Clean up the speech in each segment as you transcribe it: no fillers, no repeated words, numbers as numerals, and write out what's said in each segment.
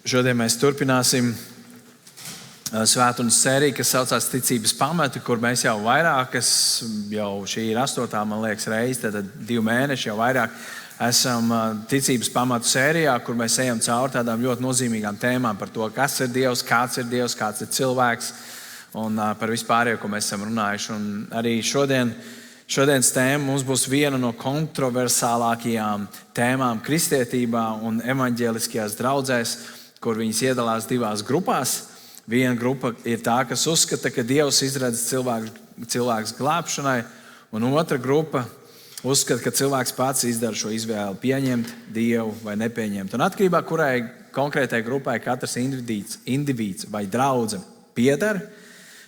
Šodien mēs turpināsim svētdienas sēriju, kas saucās Ticības pamati, kur mēs jau vairākas, jau šī ir 8. man liekas reize, tad 2 mēneši jau vairāk esam Ticības pamatu sērijā, kur mēs ejam cauri tādām ļoti nozīmīgām tēmām par to, kas ir Dievs, kāds ir cilvēks un par vispārējo, ko mēs esam runājuši. Un arī šodienas tēma mums būs viena no kontroversālākajām tēmām kristietībā un evaņģēliskajās draudzēs, kur viņas iedalās 2 grupās. Viena grupa ir tā, kas uzskata, ka Dievs izredz cilvēks glābšanai, un otra grupa uzskata, ka cilvēks pats izdara šo izvēli pieņemt Dievu vai nepieņemt. Un atkarībā kurai konkrētai grupai katrs indivīds vai draudze pieder,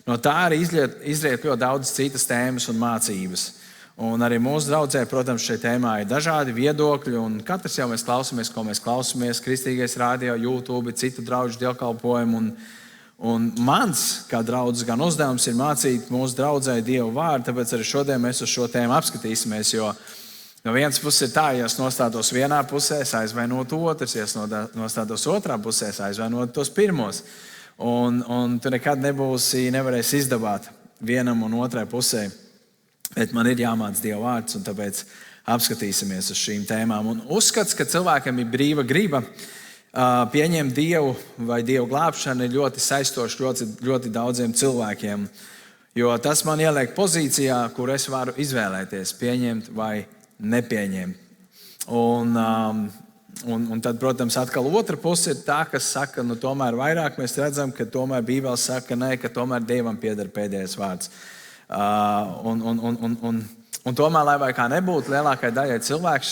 no tā arī izriet ļoti daudz citas tēmas un mācības. Un arī mūsu draudzē, protams, šai tēmā ir dažādi viedokļi, un katrs jau mēs klausāmies, ko mēs klausāmies, Kristīgais radio, YouTube, citu draugu dievkalpojumu. Un mans, kā draudzes, gan uzdevums ir mācīt mūsu draudzē Dievu vārdu, tāpēc arī šodien mēs uz šo tēmu apskatīsimies, jo no vienas puses ir tā, ja es nostātos vienā pusē, es aizvainotu otrus, ja es nostātos otrā pusē, es aizvainotu tos pirmos. Un tu nekad nevarēsi izdabāt vienam un otrai pusē, bet man ir jāmāc Dieva vārds, un tāpēc apskatīsimies uz šīm tēmām. Un uzskats, ka cilvēkam ir brīva griba pieņemt Dievu vai Dievu glābšanu ir ļoti saistošs ļoti daudziem cilvēkiem, jo tas man ieliek pozīcijā, kur es varu izvēlēties pieņemt vai nepieņemt. Un tad, protams, atkal otra puse ir tā, kas saka, tomēr vairāk mēs redzam, ka tomēr Bībele saka, ka tomēr Dievam pieder pēdējais vārds. Un tomēr, lai vai kā nebūtu, lielākai daļai cilvēks,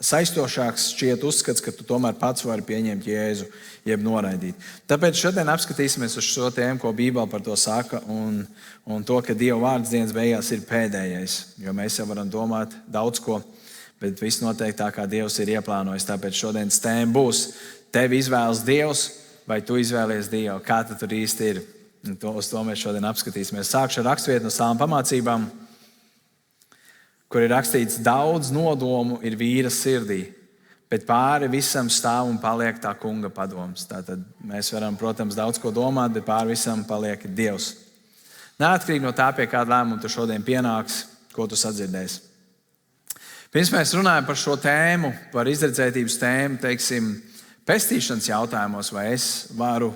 saistošāks šķiet uzskats, ka tu tomēr pats vari pieņemt Jēzu, jeb noraidīt. Tāpēc šodien apskatīsimies uz šo tēmu, ko Bībele par to saka, un to, ka Dieva vārds dienas beigās ir pēdējais. Jo mēs jau varam domāt daudz ko, bet viss notiek tā, kā Dievs ir ieplānojis. Tāpēc šodienas tēma būs: tevi izvēlas Dievs vai tu izvēlies Dievu? Kā tad tur īsti ir? Uz to mēs šodien apskatīsimies. Sākšu ar raksturvietu no Salmu pamācībām, kur ir rakstīts: daudz nodomu ir vīra sirdī, bet pāri visam stāv un paliek tā kunga padoms. Tātad mēs varam, protams, daudz ko domāt, bet pāri visam paliek Dievs. Neatkarīgi no tā, pie kāda lēmuma tu šodien pienāks, ko tu sadzirdēsi. Pirms mēs runājam par šo tēmu, par izredzētības tēmu, pestīšanas jautājumos, vai es varu,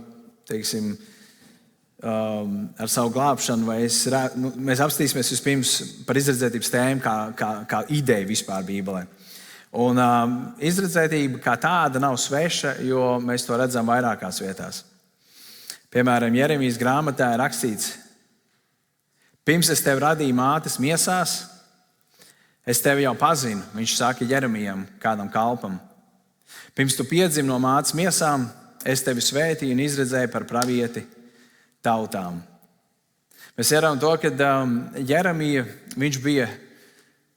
ar savu glābšanu, vai mēs apstīsimies vispirms par izredzētības tēmu kā ideju vispār Bībelē. Un izredzētība kā tāda nav sveša, jo mēs to redzam vairākās vietās. Piemēram, Jeremijas grāmatā ir rakstīts: pirms es tevi radīju mātes miesās, es tevi jau pazinu, viņš saka Jeremijam, kādam kalpam. Pirms tu piedzimi no mātes miesām, es tevi svētīju un izredzēju par pravieti tautām. Mēs ieraudzām to, ka Jeremija, viņš bija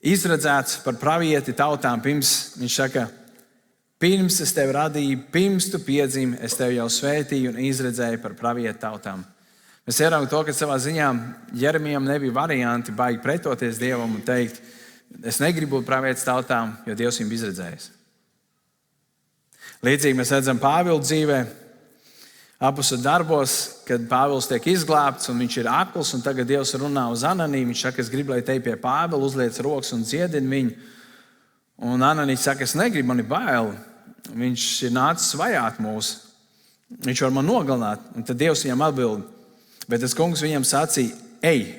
izredzēts par pravieti tautām. Viņš saka, pirms es tevi radīju, pirms tu piedzimi, es tevi jau svētīju un izredzēju par pravieti tautām. Mēs ieraudzām to, ka savā ziņā Jeremijam nebija varianti baigi pretoties Dievam un teikt: es negribu būt pravietis tautām, jo Dievs viņu izredzējis. Līdzīgi mēs redzam Pāvila dzīvē, apostļu darbos, kad Pāvils tiek izglābts un viņš ir akls, un tagad Dievs runā uz Ananiju. Viņš saka, es gribu, lai te pie Pāvila uzliec rokas un dziedini viņu. Un Ananijs saka, es negribu, man ir bail. Viņš ir nācis vajāt mūs. Viņš var man nogalināt. Un tad Dievs viņam atbild: bet tas kungs viņam sacīja: ej,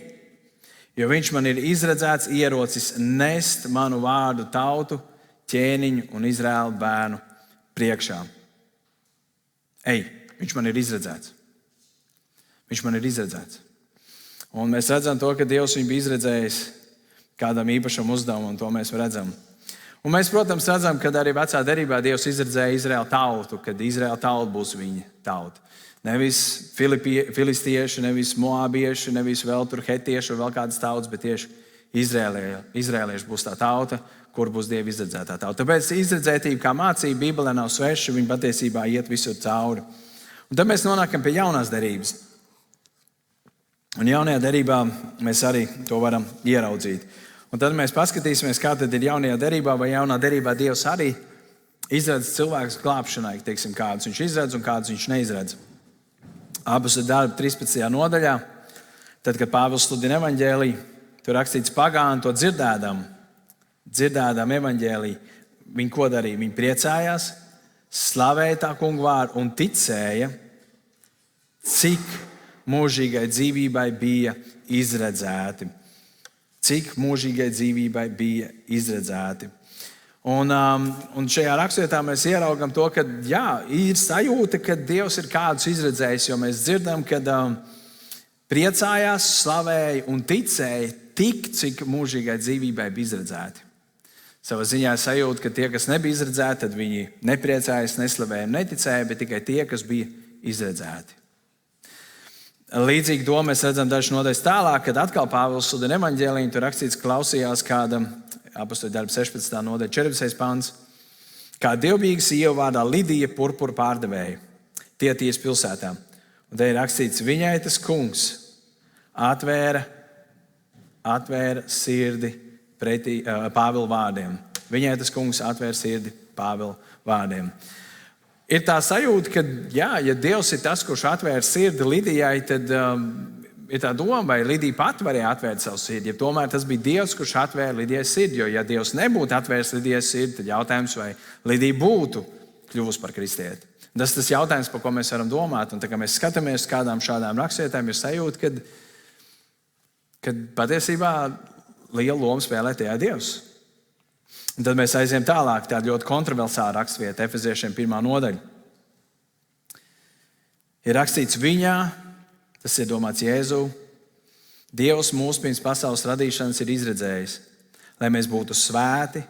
jo viņš man ir izredzēts ierocis nest manu vārdu tautu, ķēniņu un Izraēlu bērnu priekšā. Ej, viņš man ir izredzēts. Viņš man ir izredzēts. Un mēs redzam to, ka Dievs viņu bija izredzējis kādam īpašam uzdevumam, un to mēs redzam. Un mēs, protams, redzam, ka arī vecā derībā Dievs izredzēja Izraēlu tautu, kad Izraēla tauta būs viņa tauta. Nevis filistieši, nevis moābieši, nevis vēl tur hetieši vai vēl kādas tautas, bet tieši izrēlieši būs tā tauta, kur būs Dieva izredzētā tauta. Tāpēc izredzētība kā mācība Bībelē nav sveša, viņa patiesībā iet visur cauri. Un tad mēs nonākam pie jaunās derības. Un jaunajā derībā mēs arī to varam ieraudzīt. Un tad mēs paskatīsimies, kā tad ir jaunajā derībā, vai jaunā derībā Dievs arī izredz cilvēks glābšanai, teiksim, kādus viņš izredz un kādus viņš neizredz. Apostoļu darbu 13. nodaļā, tad, kad Pāvils sludina evaņģēliju, tur rakstīts pagāni to dzirdēdām evaņģēliju. Viņi ko darīja? Viņi priecājās, slavēja tā kunga vārdu un ticēja, cik mūžīgai dzīvībai bija izredzēti. Cik mūžīgai dzīvībai bija izredzēti. Un šajā raksturvietā mēs ieraugam to, ka jā, ir sajūta, ka Dievs ir kādus izredzējis, jo mēs dzirdam, ka priecājās, slavēja un ticēja tik, cik mūžīgai dzīvībai bija izredzēti. Savā ziņā sajūta, ka tie, kas nebija izredzēti, tad viņi nepriecājās, neslavēja un neticēja, bet tikai tie, kas bija izredzēti. Līdzīgi domu mēs redzam dažas nodaļas tālāk, kad atkal Pāvils sludina evaņģēliju, tur rakstīts, klausījās kāda Apostoļu darbu 16. nodaļa 14. pants, kā dievbijīga sieva vārdā Lidija purpura pārdevēja Tietijas pilsētā. Un te ir rakstīts, viņai tas kungs atvēra sirdi pretī Pāvila vārdiem. Viņai tas kungs atvēra sirdi Pāvila vārdiem. Ir tā sajūta, ka, jā, ja Dievs ir tas, kurš atvēra sirdi Lidijai, tad ir tā doma, vai Lidija pati varēja atvērt savu sirdi. Ja tomēr tas bija Dievs, kurš atvēra Lidijai sirdi, jo, ja Dievs nebūtu atvērs Lidijai sirdi, tad jautājums, vai Lidija būtu kļuvusi par kristieti. Tas ir tas jautājums, par ko mēs varam domāt. Un tā kā mēs skatāmies uz kādām šādām rakstvietām, ir sajūta, ka patiesībā lielu lomu spēlē tajā Dievs. Un tad mēs aizējām tālāk, tāda ļoti kontroversāla rakstvieta, Efeziešiem 1. nodaļa. Ir rakstīts viņā, tas ir domāts Jēzu, Dievs mūs pirms pasaules radīšanas ir izredzējis, lai mēs būtu svēti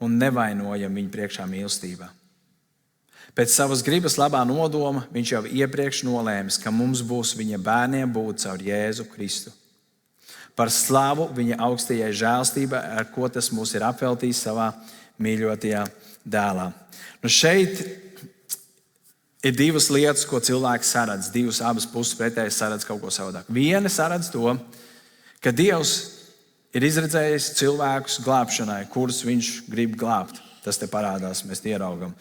un nevainojami viņa priekšā mīlestībā. Pēc savas gribas labā nodoma viņš jau iepriekš nolēmis, ka mums būs viņa bērniem būt caur Jēzu Kristu. Par slavu viņa augstajai žēlstībai, ar ko tas mūs ir apveltījis savā mīļotajā dēlā. Nu šeit ir divas lietas, ko cilvēks saredz. Abas puses pretēji saredz kaut ko savādāk. Viena saredz to, ka Dievs ir izredzējis cilvēkus glābšanai, kurus viņš grib glābt. Tas te parādās, mēs ieraugam.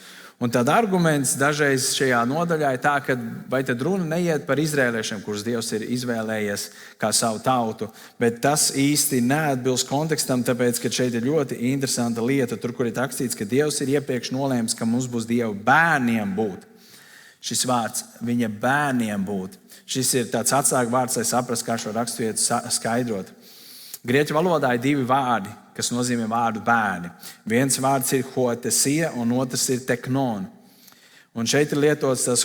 Un tad arguments dažreiz šajā nodaļā ir tā, ka vai tad runa neiet par izrēliešiem, kurus Dievs ir izvēlējies kā savu tautu, bet tas īsti neatbilst kontekstam, tāpēc, ka šeit ir ļoti interesanta lieta, tur, kur ir rakstīts, ka Dievs ir iepriekš nolēmis, ka mums būs Dieva bērniem būt. Šis vārds viņa bērniem būt. Šis ir tāds atslēgu vārds, lai saprastu, kā šo raksturvietu skaidrot. Grieķu valodā ir divi vārdi, kas nozīmē vārdu bērni. Viens vārds ir hoitesija, un otrs ir teknon. Un šeit ir lietots tas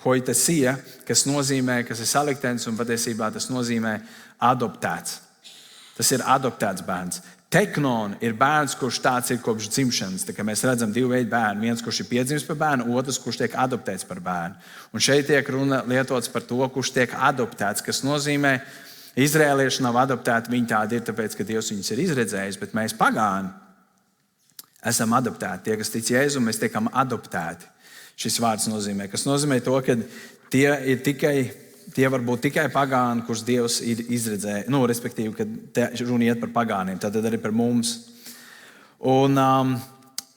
hoitesija, kas ir saliktens, un patiesībā tas nozīmē adoptēts. Tas ir adoptēts bērns. Teknon ir bērns, kurš tāds ir kopš dzimšanas. Tā kā mēs redzam divu veidu bērnu. Viens, kurš ir piedzimis par bērnu, otrs, kurš tiek adoptēts par bērnu. Un šeit tiek runa lietots par to, kurš tiek adoptēts, kas nozīmē, Izrēlieši nav adoptēti, viņi tādi ir, tāpēc, ka Dievs viņus ir izredzējis, bet mēs pagāni esam adoptēti. Tie, kas tic Jēzum, mēs tiekam adoptēti. Šis vārds nozīmē, kas nozīmē to, ka tie var būt tikai pagāni, kurus Dievs ir izredzējis. Respektīvi, kad runa iet par pagāniem, tad arī par mums.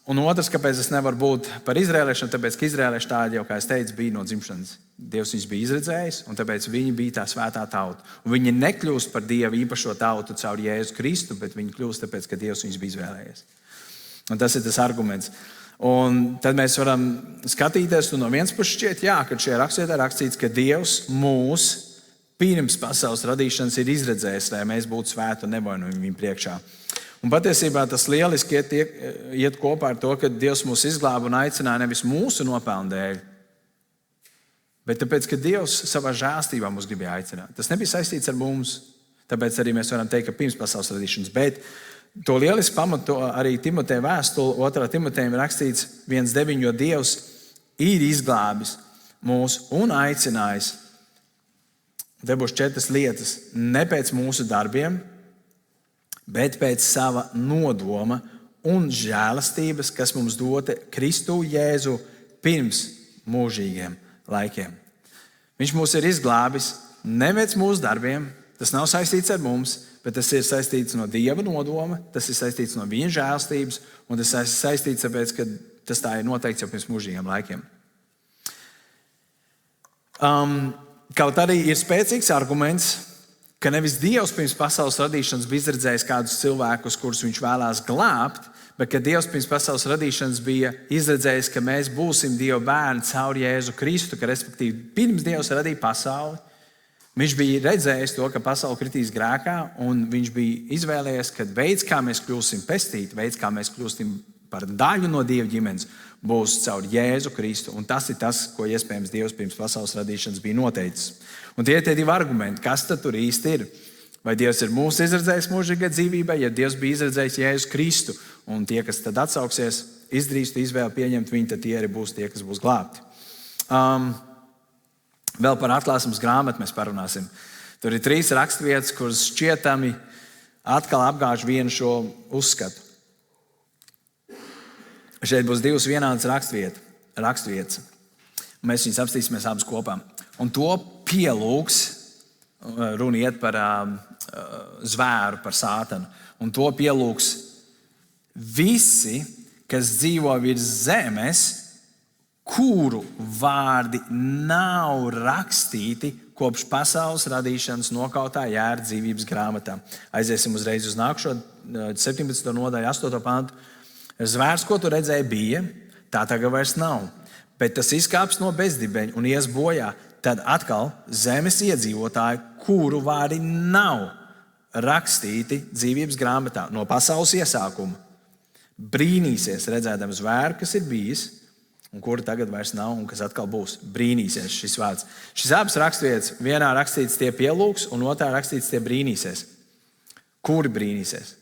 Un otrs, kāpēc es nevaru būt par izrēliešiem, tāpēc, ka izrēlieši tādi jau, kā es teicu, bija no dzimšanas. Dievs viņus bija izredzējis, un tāpēc viņi bija tā svētā tauta. Un viņi nekļūst par Dievu īpašo tautu caur Jēzu Kristu, bet viņi kļūst tāpēc, ka Dievs viņus bija izvēlējies. Un tas ir tas arguments. Un tad mēs varam skatīties, un no vienas puses šķiet, ka šajā rakstvietā rakstīts, ka Dievs mūs pirms pasaules radīšanas ir izredzējis, lai mēs būtu svēti un nevainojami viņa priekšā. Un patiesībā tas lieliski iet kopā ar to, ka Dievs mūs izglāba un aicināja nevis mūsu nopelnu dēļ, bet tāpēc, ka Dievs savā žēlstībā mūs gribēja aicināt. Tas nebija saistīts ar mums, tāpēc arī mēs varam teikt, ka pirms pasaules radīšanas. Bet to lieliski pamato arī Timoteja vēstule, 2. Timotejam rakstīts 1.9, jo Dievs ir izglābis mūs un aicinājis. Te būs 4 lietas, ne pēc mūsu darbiem, bet pēc sava nodoma un žēlastības, kas mums dota Kristu Jēzu pirms mūžīgiem laikiem. Viņš mūs ir izglābis ne pēc mūsu darbiem, Tas nav saistīts ar mums, bet tas ir saistīts no Dieva nodoma, tas ir saistīts no viņa žēlstības, un tas ir saistīts tāpēc, ka tas tā ir noteikts jau pirms mūžīgiem laikiem. Kaut arī ir spēcīgs arguments, ka nevis Dievs pirms pasaules radīšanas bija izredzējis kādus cilvēkus, kurus viņš vēlās glābt, bet ka Dievs pirms pasaules radīšanas bija izredzējis, ka mēs būsim Dieva bērni caur Jēzu Kristu, ka respektīvi pirms Dievs radīja pasauli, viņš bija redzējis to, ka pasaule kritīs grēkā, un viņš bija izvēlējies, ka veids, kā mēs kļūsim pestīti, veids, kā mēs kļūsim par daļu no Dieva ģimenes, būs caur Jēzu Kristu. Un tas ir tas, ko iespējams Dievs pirms pasaules radīšanas bija noteicis. Un tie ir tie divi argumenti, kas tad tur īsti ir. Vai Dievs ir mūs izredzējis mūžīgai dzīvībai, ja Dievs bija izredzējis Jēzu Kristu, un tie, kas tad atsauksies, izdarīs izvēli pieņemt viņu, tad tie arī būs tie, kas būs glābti. Vēl par atklāsmes grāmatu mēs parunāsim. Tur ir 3 raksturvietas, kuras šķietami atkal apgāž vienu šo uzskatu. Šeit būs 2 vienādas raksturvietas. Mēs viņus apstīsimies abas kopā. Un to pielūgs, runa iet par zvēru, par sātanu. Un to pielūgs visi, kas dzīvo virs zemes, kuru vārdi nav rakstīti kopš pasaules radīšanas nokautā jēra dzīvības grāmatā. Aiziesim uzreiz uz nākušo 17. nodaļu, 8. pantu. Zvērs, ko tu redzēji, bija, tā tagad vairs nav. Bet tas izkāps no bezdibeņa un ies bojā. Tad atkal zemes iedzīvotāji, kuru vārdi nav rakstīti dzīvības grāmatā no pasaules iesākuma, brīnīsies redzēdam zvēru, kas ir bijis, un kuru tagad vairs nav, un kas atkal būs. Brīnīsies šis vārds. Šis abas raksturvietas, vienā rakstīts tie pielūgs, un otrā rakstīts tie brīnīsies. Kuri brīnīsies?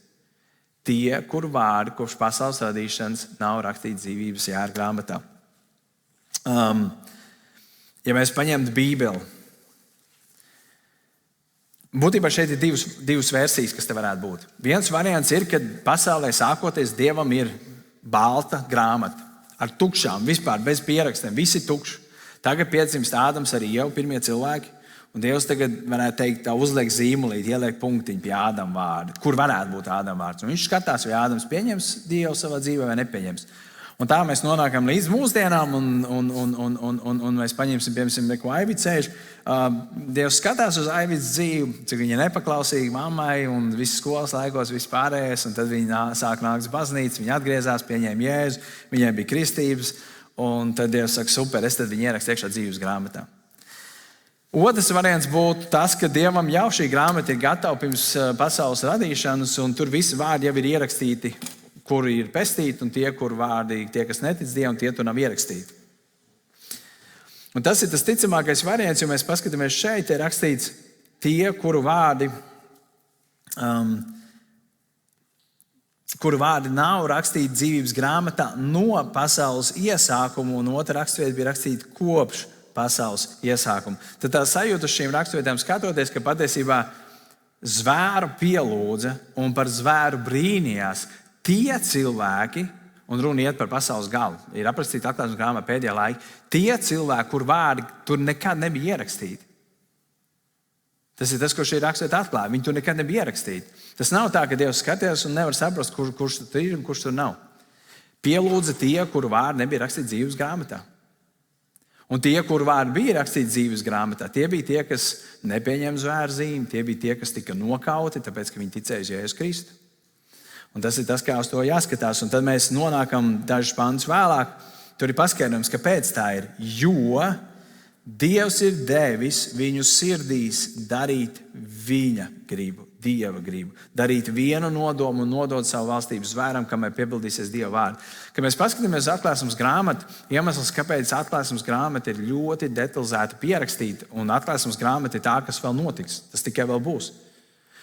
Tie, kuru vārdi kopš pasaules radīšanas nav rakstīti dzīvības jēra grāmatā. Ja mēs paņemtu Bībeli, būtībā šeit ir divas versijas, kas te varētu būt. Viens variants ir, ka pasaulē sākoties Dievam ir balta grāmata ar tukšām, vispār bez pierakstiem, visi tukši. Tagad piedzimst Ādams arī jau pirmie cilvēki, un Dievs tagad varētu teikt, tā uzliek zīmolīti, ieliek punktiņu pie Ādama vārda, kur varētu būt Ādama vārds. Un viņš skatās, vai Ādams pieņems Dievu savā dzīvē vai nepieņems. Un tā mēs nonākam līdz mūsdienām, un mēs paņemsim, piemēram, neko Aivits sēž. Dievs skatās uz Aivits dzīvi, cik viņa nepaklausīga mammai, un visas skolas laikos, viss pārējais, un tad viņa sāk nākt uz baznīcu, viņa atgriezās, pieņēma Jēzu, viņai bija kristības, un tad Dievs saka, super, es tad viņu ierakstu iekšā dzīves grāmatā. Otrs variants būtu tas, ka Dievam jau šī grāmata ir gatava pirms pasaules radīšanas, un tur visi vārdi jau ir ierakstīti, kuri ir pestīti, un tie, kur vārdi, tie, kas netic Dievam, tie tur nav ierakstīti. Un tas ir tas ticamākais variants, jo mēs paskatāmies šeit, ir rakstīts tie, kuru vārdi nav rakstīti dzīvības grāmatā no pasaules iesākuma, un otra raksturvieta bija rakstīta kopš pasaules iesākuma. Tad tā sajūta uz šīm raksturvietām skatoties, ka patiesībā zvēru pielūdza un par zvēru brīnījās tie cilvēki, un runa iet par pasaules galu, ir aprakstīta atklāsmes grāmatā pēdējā laika, tie cilvēki, kur vārdi tur nekad nebija ierakstīti. Tas ir tas, ko šī raksturvieta atklāja. Viņi tur nekad nebija ierakstīti. Tas nav tā, ka Dievs skatījās un nevar saprast, kurš tur ir un kurš tur nav. Pielūdza tie, kuru vārdi nebija rakstīti dzīves grāmatā. Un tie, kuru vārdi bija rakstīti dzīves grāmatā, tie bija tie, kas nepieņēma zvēru zīmi, tie bija tie, kas tika nokauti, tāpēc, ka viņi ticēja uz Jēzu Kristu. Un tas ir tas, kā uz to jāskatās. Un tad mēs nonākam dažus pantus vēlāk. Tur ir paskaidrojums, kāpēc tā ir. Jo Dievs ir devis viņu sirdīs darīt viņa gribu, Dieva gribu. Darīt vienu nodomu un nodot savu valstību zvēram, kamēr piepildīsies Dieva vārdi. Kad mēs paskatāmies uz atklāsmes grāmatu, iemesls, kāpēc atklāsmes grāmata ir ļoti detalizēti pierakstīta, un atklāsmes grāmata ir tā, kas vēl notiks. Tas tikai vēl būs.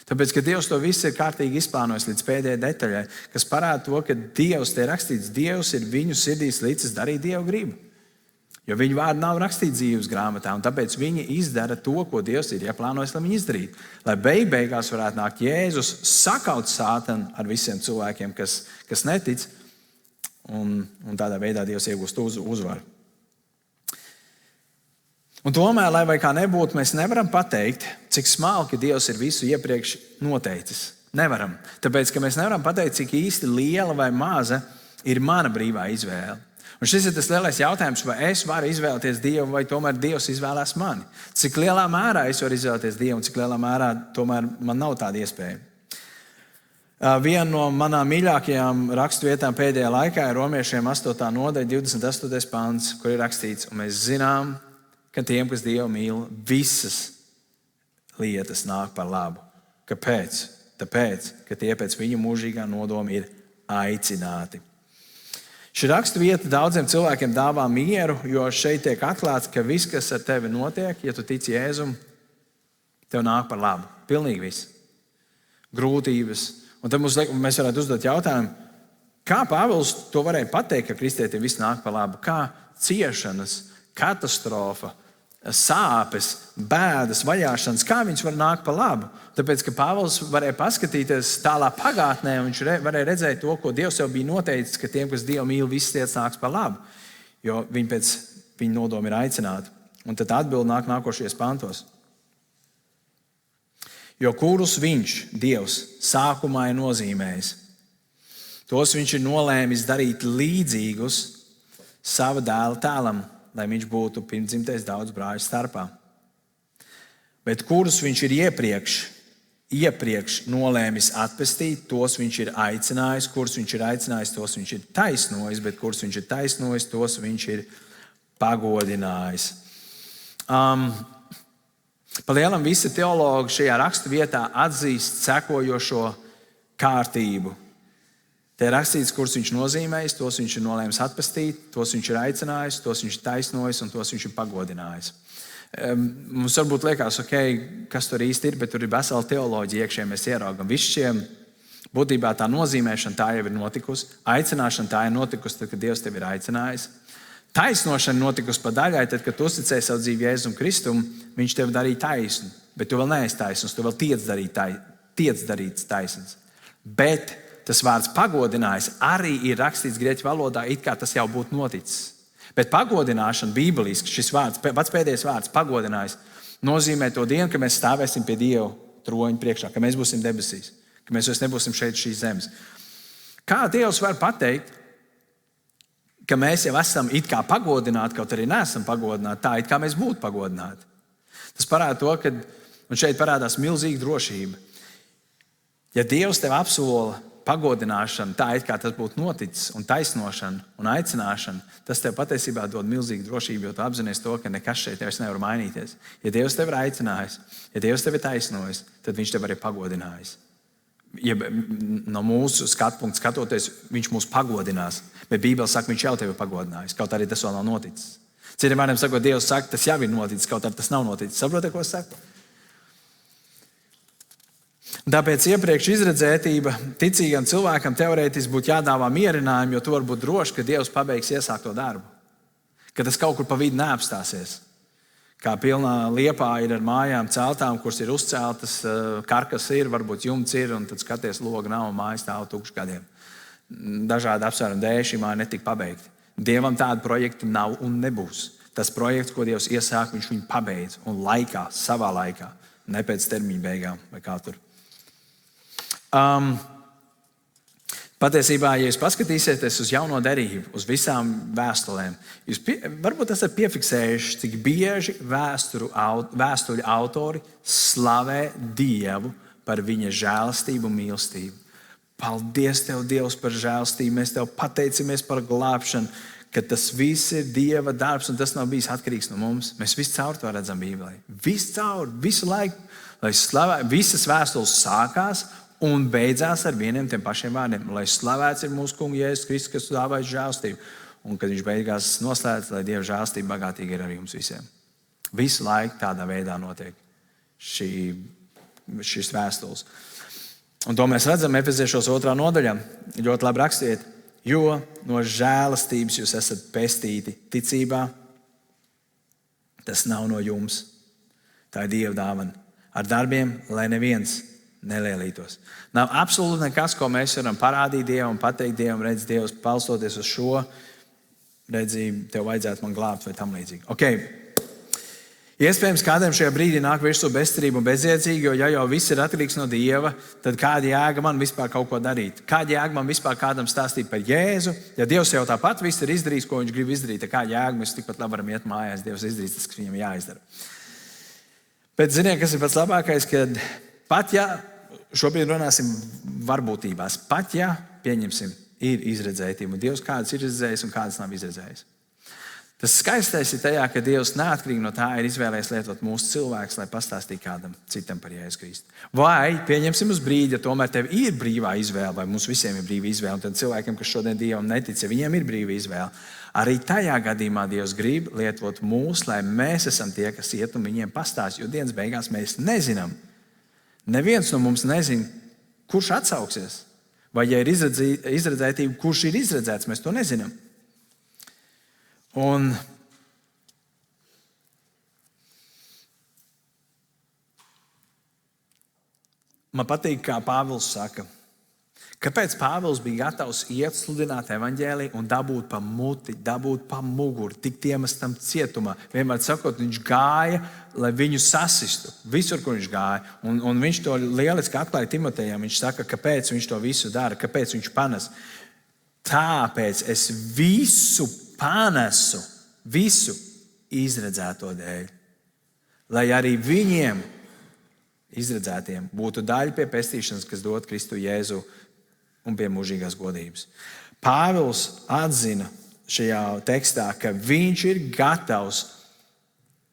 Tāpēc, ka Dievs to visu ir kārtīgi izplānojis līdz pēdējai detaļai, kas parāda to, ka Dievs te ir rakstīts, Dievs ir viņu sirdīs licis darīt Dieva gribu. Jo viņu vārdi nav rakstīti dzīves grāmatā, un tāpēc viņi izdara to, ko Dievs ir ieplānojis, lai viņi izdarītu. Lai beigās varētu nākt Jēzus, sakaut sātanu ar visiem cilvēkiem, kas netic, un tādā veidā Dievs iegūst uzvaru. Un tomēr, lai vai kā nebūtu, mēs nevaram pateikt, cik smalki Dievs ir visu iepriekš noteicis. Nevaram. Tāpēc, ka mēs nevaram pateikt, cik īsti liela vai maza ir mana brīvā izvēle. Un šis ir tas lielais jautājums, vai es varu izvēlēties Dievu, vai tomēr Dievs izvēlās mani. Cik lielā mērā es varu izvēlēties Dievu, un cik lielā mērā tomēr man nav tāda iespēja. Viena no manām mīļākajām raksturvietām pēdējā laikā ir Romiešiem 8. nodaļa, 28. pants, kur ir rakstīts, un mēs zinām, ka tiem, kas Dievu mīl, visas lietas nāk par labu. Kāpēc? Tāpēc, ka tie pēc viņa mūžīgā nodoma ir aicināti. Šī raksturvieta daudziem cilvēkiem dāvā mieru, jo šeit tiek atklāts, ka viss, kas ar tevi notiek, ja tu tici Jēzum, tev nāk par labu. Pilnīgi viss. Grūtības. Un tad mēs varētu uzdot jautājumu, kā Pāvils to varēja pateikt, ka kristietim viss nāk par labu? Kā ciešanas, katastrofa, sāpes, bēdas, vajāšanas, kā viņš var nākt par labu? Tāpēc, ka Pāvils varēja paskatīties tālā pagātnē, un viņš varēja redzēt to, ko Dievs jau bija noteicis, ka tiem, kas Dievu mīl, visas lietas nāks par labu, jo viņi pēc viņa nodoma ir aicināti. Un tad atbildi nāk nākošajos pantos. Jo kurus viņš, Dievs, sākumā ir nozīmējis, tos viņš ir nolēmis darīt līdzīgus sava dēla tēlam, lai viņš būtu pirmdzimtais daudz brāļu starpā. Bet kurus viņš ir iepriekš nolēmis atpestīt, tos viņš ir aicinājis, kurus viņš ir aicinājis, tos viņš ir taisnojis, bet kurus viņš ir taisnojis, tos viņš ir pagodinājis. Palielam visi teologi šajā raksturvietā atzīst sekojošo kārtību. Te ir rakstīts, kurus viņš nozīmējis, tos viņš ir nolēmis atpestīt, tos viņš ir aicinājis, tos viņš ir taisnojis un tos viņš ir pagodinājis. Mums varbūt liekas, kas tur īsti ir, bet tur ir vesela teoloģija iekšē, mēs ieraugam. Visšiem būtībā tā nozīmēšana tā jau ir notikusi, aicināšana tā ir notikusi, tad, kad Dievs tevi ir aicinājis. Taisnošana notikusi pa daļai, tad, kad tu uzticēji savu dzīvi Jēzum Kristum, viņš tevi darīja taisnu, bet tu vēl neesi taisns, tu vēl tiec darīts taisns. Bet tas vārds pagodinājis arī ir rakstīts grieķu valodā, it kā tas jau būtu noticis. Bet pagodināšana bībeliski, šis vārds, pats pēdējais vārds, pagodinājis, nozīmē to dienu, ka mēs stāvēsim pie Dieva troņa priekšā, ka mēs būsim debesīs, ka mēs vairs nebūsim šeit šīs zemes. Kā Dievs var pateikt, ka mēs jau esam it kā pagodināti, kaut arī neesam pagodināti, tā it kā mēs būtu pagodināti? Tas parāda to, ka, un šeit parādās milzīga drošība. Ja Dievs tev apsola pagodināšanu, tā it kā tas būtu noticis, un taisnošana un aicināšana, tas tev patiesībā dod milzīgu drošību, jo tu apzinies to, ka nekas šeit tev nevar mainīties. Ja Dievs tev ir aicinājis, ja Dievs tev ir taisnojis, tad viņš tev arī pagodinājis. Ja no mūsu skatu punkta skatoties, viņš mūs pagodinās, bet Bībele saka, viņš jau tevi ir pagodinājis, kaut arī tas vēl nav noticis. Citiem vārdiem sakot, Dievs saka, tas jau ir noticis, kaut arī tas nav noticis. Saprotiet, ko es saku? Tāpēc iepriekš izredzētība ticīgam cilvēkam teorētiski būtu jādāvā mierinājumu, jo tu vari būt drošs, ka Dievs pabeigs iesākto darbu. Ka tas kaut kur pa vidu neapstāsies. Kā pilnā Liepā ir ar mājām celtām, kuras ir uzceltas, karkas ir, varbūt jumts ir, un tad skaties, loga nav un mājas stāv tukšs gadiem. Dažādi apsvērumi dēļ šī māja netika pabeigta. Dievam tādu projektu nav un nebūs. Tas projekts, ko Dievs iesāk, viņš viņu pabeidz un laikā, savā laikā, ne pēc termiņa beigām vai kā tur. Patiesībā, ja jūs paskatīsieties uz jauno derību, uz visām vēstulēm, jūs varbūt esat piefiksējuši, cik bieži vēstuļu autori slavē Dievu par viņa žēlastību un mīlestību. Paldies Tev, Dievs, par žēlastību, mēs Tev pateicamies par glābšanu, ka tas viss ir Dieva darbs un tas nav bijis atkarīgs no mums. Mēs visu caur to redzam Bībelē. Visu caur, visu laiku, lai slavē, visas vēstules sākās un beidzās ar vieniem tiem pašiem vārdiem. Lai slavēts ir mūsu kungs Jēzus Kristus, kas dāvājas žēlastību. Un kad viņš beigās noslēdz, lai Dieva žēlastība bagātīgi ir ar jums visiem. Visu laiku tādā veidā notiek šis vēstules. Un to mēs redzam Efeziešos 2. nodaļā. Ļoti labi rakstiet, jo no žēlastības jūs esat pestīti ticībā. Tas nav no jums. Tā ir Dieva dāvana. Ar darbiem, lai neviens nelielītos. Nav absolūti nekas, ko mēs varam parādīt Dievam un pateikt Dievam, redz, Dievs, palstoties uz šo, redzi, tev vajadzētu man glābt vai tam līdzīgi. Okay. Iespējams, kādam šajā brīdī nāk virsū bezcerība un bezjēdzīga, jo ja jau viss ir atkarīgs no Dieva, tad kāda jēga man vispār kaut ko darīt? Kāda jēga man vispār kādam stāstīt par Jēzu? Ja Dievs jau tāpat viss ir izdarījis, ko viņš grib izdarīt, tad kāda jēga mēs tikpat labi varam iet mājās, Dievs izdarīs tas, kas viņam jāizdara. Bet ziniet, kas ir pats labākais, kad pat ja, šobrīd runāsim varbūtībās, pat ja, pieņemsim, ir izredzētība, un Dievs kādas ir izredzējis un kādas nav izredzējis. Tas skaistais ir tajā, ka Dievs neatkarīgi no tā ir izvēlējies lietot mūsu cilvēkus, lai pastāstītu kādam citam par Jēzu Kristu. Vai pieņemsim uz brīdi, ja tomēr tev ir brīvā izvēle, vai mums visiem ir brīva izvēle, un tad cilvēkiem, kas šodien Dievam netic, ja viņiem ir brīva izvēle, arī tajā gadījumā Dievs grib lietot mūs, lai mēs esam tie, kas iet un viņiem pastāst, jo dienas beigās mēs nezinām. Neviens no mums nezina, kurš atsauksies, vai ja ir izredzētība, kurš ir izredzēts, mēs to nezinām. Un man patīk, kā Pāvils saka, kāpēc Pāvils bija gatavs iet sludināt evaņģēliju un dabūt pa muti, dabūt pa muguru, tikt iemestam cietumā. Vienmēr sakot, viņš gāja, lai viņu sasistu, visur, kur viņš gāja. Un viņš to lieliski atklāja Timotejam. Viņš saka, kāpēc viņš to visu dara, kāpēc viņš panes. Tāpēc es visu panesu, visu izredzēto dēļ, lai arī viņiem, izredzētiem, būtu daļa pie pestīšanas, kas dod Kristu Jēzu un pie mūžīgās godības. Pāvils atzina šajā tekstā, ka viņš ir gatavs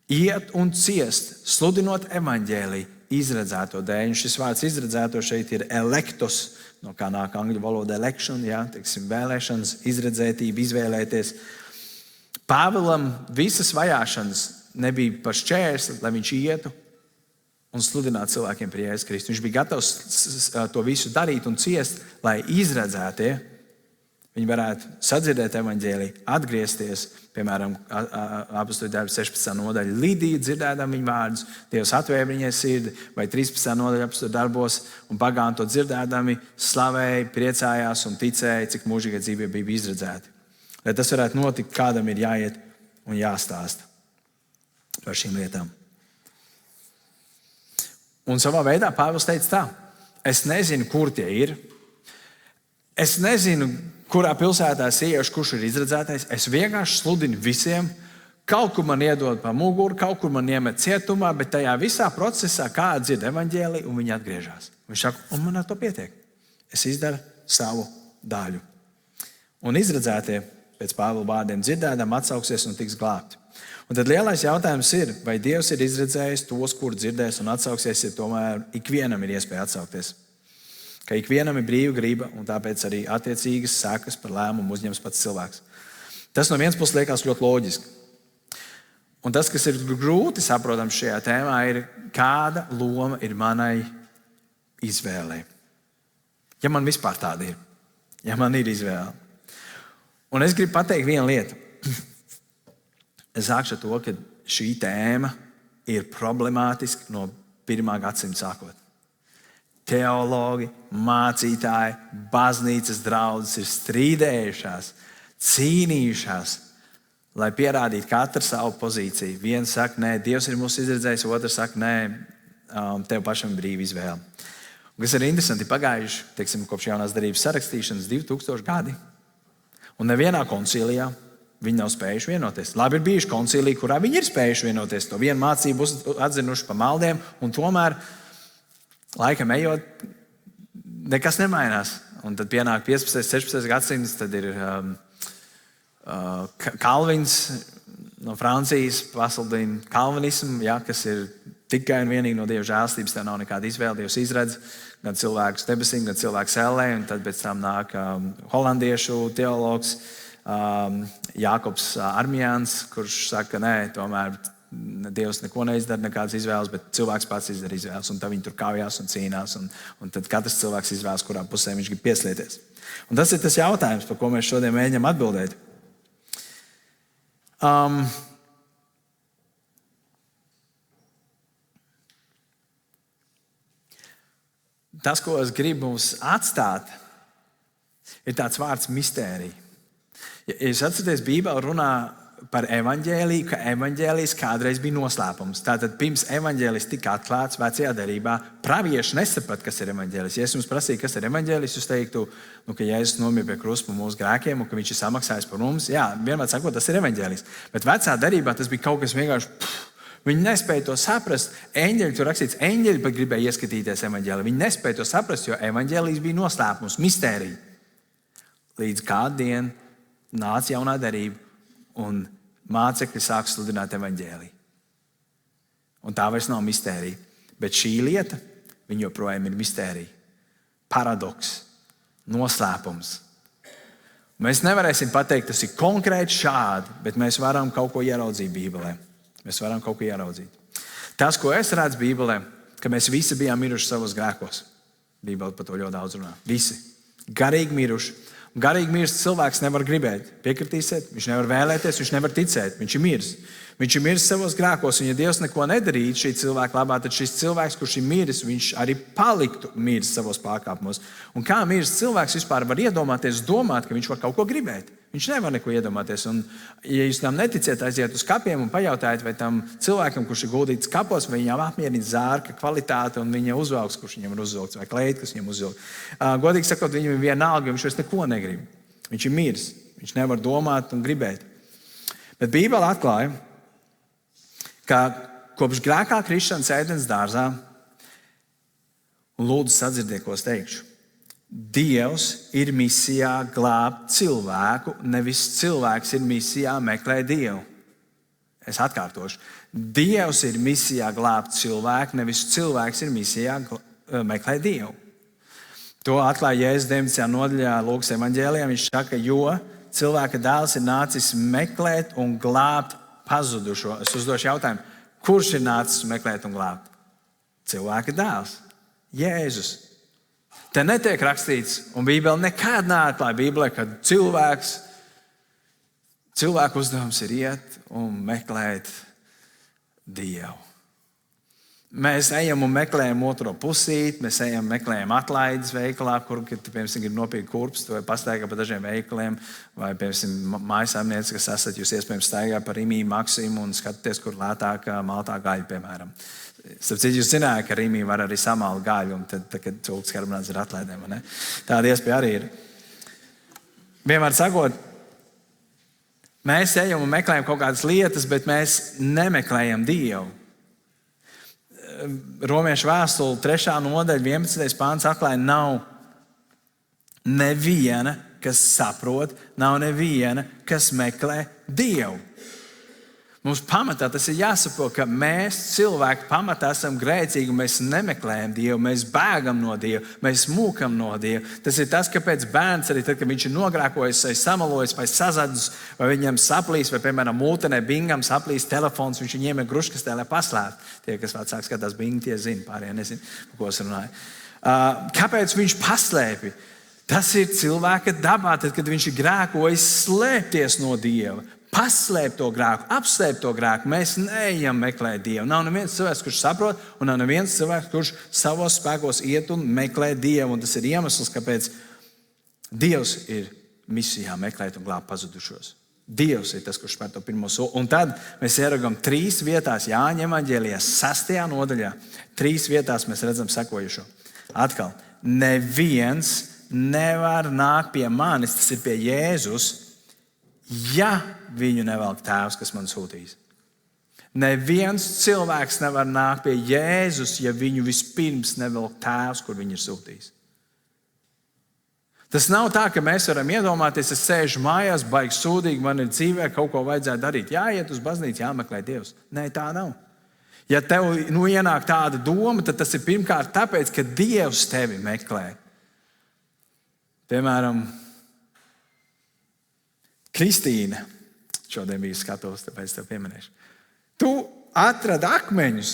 iet un ciest, sludinot evaņģēliju izredzēto dēļ. Un šis vārds izredzēto šeit ir elektos, no kā nāk angļu valoda election, vēlēšanas, izredzētība, izvēlēties. Pāvilam visas vajāšanas nebija par šķērsli, lai viņš ietu un sludinātu cilvēkiem par Jēzu Kristu. Viņš bija gatavs to visu darīt un ciest, lai izredzētie viņi varētu sadzirdēt evaņģēliju, atgriezties, piemēram, Apostoļu darbu 16. nodaļa. Lidija dzirdēdama viņa vārdus, Dievs atvēra viņai sirdi, vai 13. nodaļa Apostoļu darbos, un pagāni to dzirdēdami slavēja, priecājās un ticēja, cik mūžīga dzīvība bija izredzēta. Lai tas varētu notikt, kādam ir jāiet un jāstāsta par šīm lietām. Un savā veidā Pāvils teica tā: es nezinu, kur tie ir. Es nezinu, kurā pilsētā es ieiešu, kurš ir izredzētais. Es vienkārši sludinu visiem. Kaut kur man iedod pa muguru, kaut kur man iemet cietumā, bet tajā visā procesā kāds dzird evaņģēliju un viņi atgriežas. Viņš saka, un man ar to pietiek. Es izdaru savu daļu. Un izredzētie pēc Pāvila vārdiem dzirdēdam atsauksies un tiks glābti. Un tad lielais jautājums ir, vai Dievs ir izredzējis tos, kur dzirdēs un atsauksies, ja tomēr ikvienam ir iespēja atsaukties. Ka ikvienam ir brīva griba, un tāpēc arī attiecīgas sekas par lēmumu uzņems pats cilvēks. Tas no vienas puses liekas ļoti loģiski. Un tas, kas ir grūti saprotams šajā tēmā, ir, kāda loma ir manai izvēlei. Ja man vispār tāda ir, ja man ir izvēle. Un es gribu pateikt vienu lietu. Es sākšu ar to, ka šī tēma ir problemātiska no 1. gadsimta sākot. Teologi, mācītāji, baznīcas draudzes ir strīdējušās, cīnījušās, lai pierādītu katru savu pozīciju. Viens saka, nē, Dievs ir mūs izredzējis, otrs saka, nē, tev pašam ir brīva izvēle. Un kas ir interesanti, pagājuši, teiksim, kopš jaunās darības sarakstīšanas 2000 gadi, un nevienā koncilijā viņi nav spējuši vienoties. Labi, ir bijuši konciliji, kurā viņi ir spējuši vienoties. To vienu mācību atzinuši pa maldiem, un tomēr laikam ejot, nekas nemainās. Un tad pienāk 15. 16. gadsimts, tad ir Kalvins no Francijas pasludina kalvinismu, kas ir tikai un vienīgi no Dieva žēlstības. Tev nav nekāda izvēle. Dievs izredz gan cilvēkus debesīm, gan cilvēkus ellē, un tad pēc tam nāk holandiešu teologs Jākobs Armjāns, kurš saka, nē, tomēr Dievs neko neizdara, nekādas izvēles, bet cilvēks pats izdara izvēles, un tad viņi tur kaujās un cīnās, un tad katrs cilvēks izvēlas, kurā pusē viņš grib pieslieties. Un tas ir tas jautājums, par ko mēs šodien mēģinām atbildēt. Tas, ko es gribu mums atstāt, ir tāds vārds mistērija. Ja jūs atceraties, Bībele runā par evaņģēliju, ka evaņģēlijs kādreiz bija noslēpums. Tātad pirms evaņģēlijs tika atklāts vecajā derībā, pravieši nesaprata, kas ir evaņģēlijs. Ja es jums prasītu, kas ir evaņģēlijs, jūs teiktu, ka Jēzus nomira pie krusta par mūsu grēkiem un ka viņš ir samaksājis par mums. Jā, vienmēr sakot, tas ir evaņģēlijs. Bet vecā derībā tas bija kaut kas vienkārši. Viņi nespēja to saprast. Eņģeļi, tur rakstīts, eņģeļi pat gribēja ieskatīties evaņģēlijā. Viņi nespēja to saprast, jo evaņģēlijs bija noslēpums, mistērija. Līdz kādu dienu nāca jaunā derība un mācekļi sāk sludināt evaņģēliju. Un tā vairs nav mistērija. Bet šī lieta, viņa joprojām ir mistērija. Paradoks, noslēpums. Mēs nevarēsim pateikt, tas ir konkrēti šādi, bet mēs varam kaut ko ieraudzīt Bībelē. Mēs varam kaut ko ieraudzīt. Tas, ko es redzu Bībelē, ka mēs visi bijām miruši savos grēkos. Bībele par to ļoti daudz runā. Visi. Garīgi miruši. Garīgi mirst cilvēks nevar gribēt. Piekritīsiet, viņš nevar vēlēties, viņš nevar ticēt. Viņš ir miris. Viņš ir miris savos grēkos, un ja Dievs neko nedarītu šī cilvēka labā, tad šis cilvēks, kurš ir miris, viņš arī paliktu miris savos pārkāpumos. Un kā miris cilvēks vispār var iedomāties, domāt, ka viņš var kaut ko gribēt? Viņš nevar neko iedomāties. Un, ja jūs tam neticiet, aiziet uz kapiem un pajautājiet, vai tam cilvēkam, kurš ir guldīts kapos, vai viņam apmierina zārka kvalitāte un viņa uzvalks, kurš viņam ir uzvilkts, vai kleita, kas viņam uzvilkts. Godīgi sakot, viņam ir vienalga, viņš vairs neko negrib. Viņš ir miris. Viņš nevar domāt un gribēt. Bet Bībele atklāja, ka kopš grēkā krišanas ēdens dārzā, un lūdzu sadzirdiet, ko es teikšu, Dievs ir misijā glābt cilvēku, nevis cilvēks ir misijā meklēt Dievu. Es atkārtošu. Dievs ir misijā glābt cilvēku, nevis cilvēks ir misijā meklēt Dievu. To atklāja Jēzus 19. nodaļā Lūkas evaņģēlijā. Viņš saka, jo cilvēka dēls ir nācis meklēt un glābt pazudušo. Es uzdošu jautājumu, kurš ir nācis meklēt un glābt? Cilvēka dēls. Jēzus. Te netiek rakstīts, un Bībele nekad neatklāja Bībelē, ka cilvēku uzdevums ir iet un meklēt Dievu. Mēs ejam un meklējam otro pusīti, mēs ejam un meklējam atlaides veikalā, kur, piemēram, ir nopirkt kurpstu vai pastaigā pa dažiem veikaliem, vai, piemēram, mājasēmniece, kas esat, jūs iespējams staigā pa Rīmī Maksimu un skatāties, kur lētāk maltā gaļa, piemēram. Starp citu, jūs zināt, ka Rīmī var arī samalt gaļu, un tad, kad cilvēks karbonāts ar atlaidēm. Tāda iespēja arī ir. Vienmēr sakot, mēs ejam un meklējam kaut kādas lietas, bet mēs nemeklējam Dievu. Romiešu vēstule 3. nodaļa 11. pāns atklāja, nav neviena, kas saprot, nav neviena, kas meklē Dievu. Mums pamatā tas ir jāsaprot, ka mēs cilvēki pamatā esam grēcīgi, mēs nemeklējam Dievu, mēs bēgam no Dieva, mēs mūkam no Dieva. Tas ir tas, kāpēc bērns arī tad, kad viņš ir nogrēkojis, vai samalojis, vai sazadzis, vai viņam saplīs, vai, piemēram, mūtenē bingam saplīs telefons, viņš viņiem ir gruškastē, lai paslēptu. Tie, kas vecāki skatās bingu, tie zina, pārējie nezina, par ko es runāju. Kāpēc viņš paslēpj? Tas ir cilvēka dabā, tad, kad viņš ir grēkojis, slēpties no Dieva. Paslēpt to grēku, apslēpt to grēku. Mēs neejam meklēt Dievu. Nav neviens cilvēks, kurš saprot, un nav neviens cilvēks, kurš savos spēkos iet un meklē Dievu. Un tas ir iemesls, kāpēc Dievs ir misijā meklēt un glābt pazudušos. Dievs ir tas, kurš spēr to pirmo soli. Un tad mēs ieraudzām 3 vietās, Jāņa evaņģēlijā, 6. nodaļā. 3 vietās mēs redzam sekojušo. Atkal, neviens nevar nākt pie manis, tas ir pie Jēzus, ja viņu nevelk tēvs, kas man sūtīs. Neviens cilvēks nevar nākt pie Jēzus, ja viņu vispirms nevelk tēvs, kur viņu ir sūtījis. Tas nav tā, ka mēs varam iedomāties, es sēžu mājās, baigi sūdīgi, man ir dzīvē kaut ko vajadzētu darīt. Jāiet uz baznīcu, jāmeklē Dievs. Nē, tā nav. Ja tev ienāk tāda doma, tad tas ir pirmkārt tāpēc, ka Dievs tevi meklē. Piemēram, Kristīna, šodien bija skatos, tāpēc tev pieminēšu. Tu atradi akmeņus.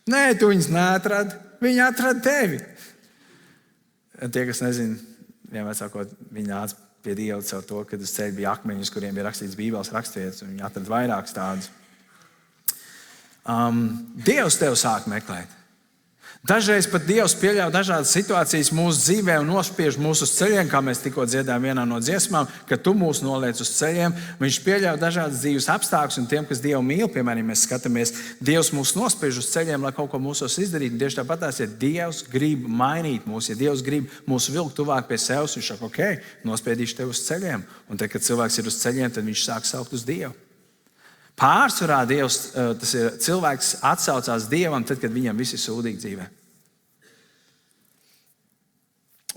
Nē, tu viņus neatradi, viņi atrada tevi. Tie, kas nezina, vienmēr sakot, viņi nāca pie Dieva caur to, kad uz ceļa bija akmeņus, kuriem bija rakstīts Bībeles rakstvietas, un viņi atrada vairākus tādus. Dievs tev sāk meklēt. Dažreiz pat Dievs pieļauj dažādas situācijas mūsu dzīvē un nospiež mūs uz ceļiem, kā mēs tikko dziedājām vienā no dziesmām, ka tu mūs noliec uz ceļiem. Viņš pieļauj dažādas dzīves apstākļus, un tiem, kas Dievu mīl, piemēram, ja mēs skatāmies, Dievs mūs nospiež uz ceļiem, lai kaut ko mūsos izdarītu. Tieši tāpat, ja Dievs grib mainīt mūs, ja Dievs grib mūs vilkt tuvāk pie sevis, viņš saka, ok, nospiedīšu tevi uz ceļiem. Un tad, kad cilvēks ir uz ceļiem, tad viņš sāk saukt uz Dievu. Pārsvarā Dievs, tas ir cilvēks atsaucās Dievam, tad, kad viņam viss ir sūdīgi dzīvē.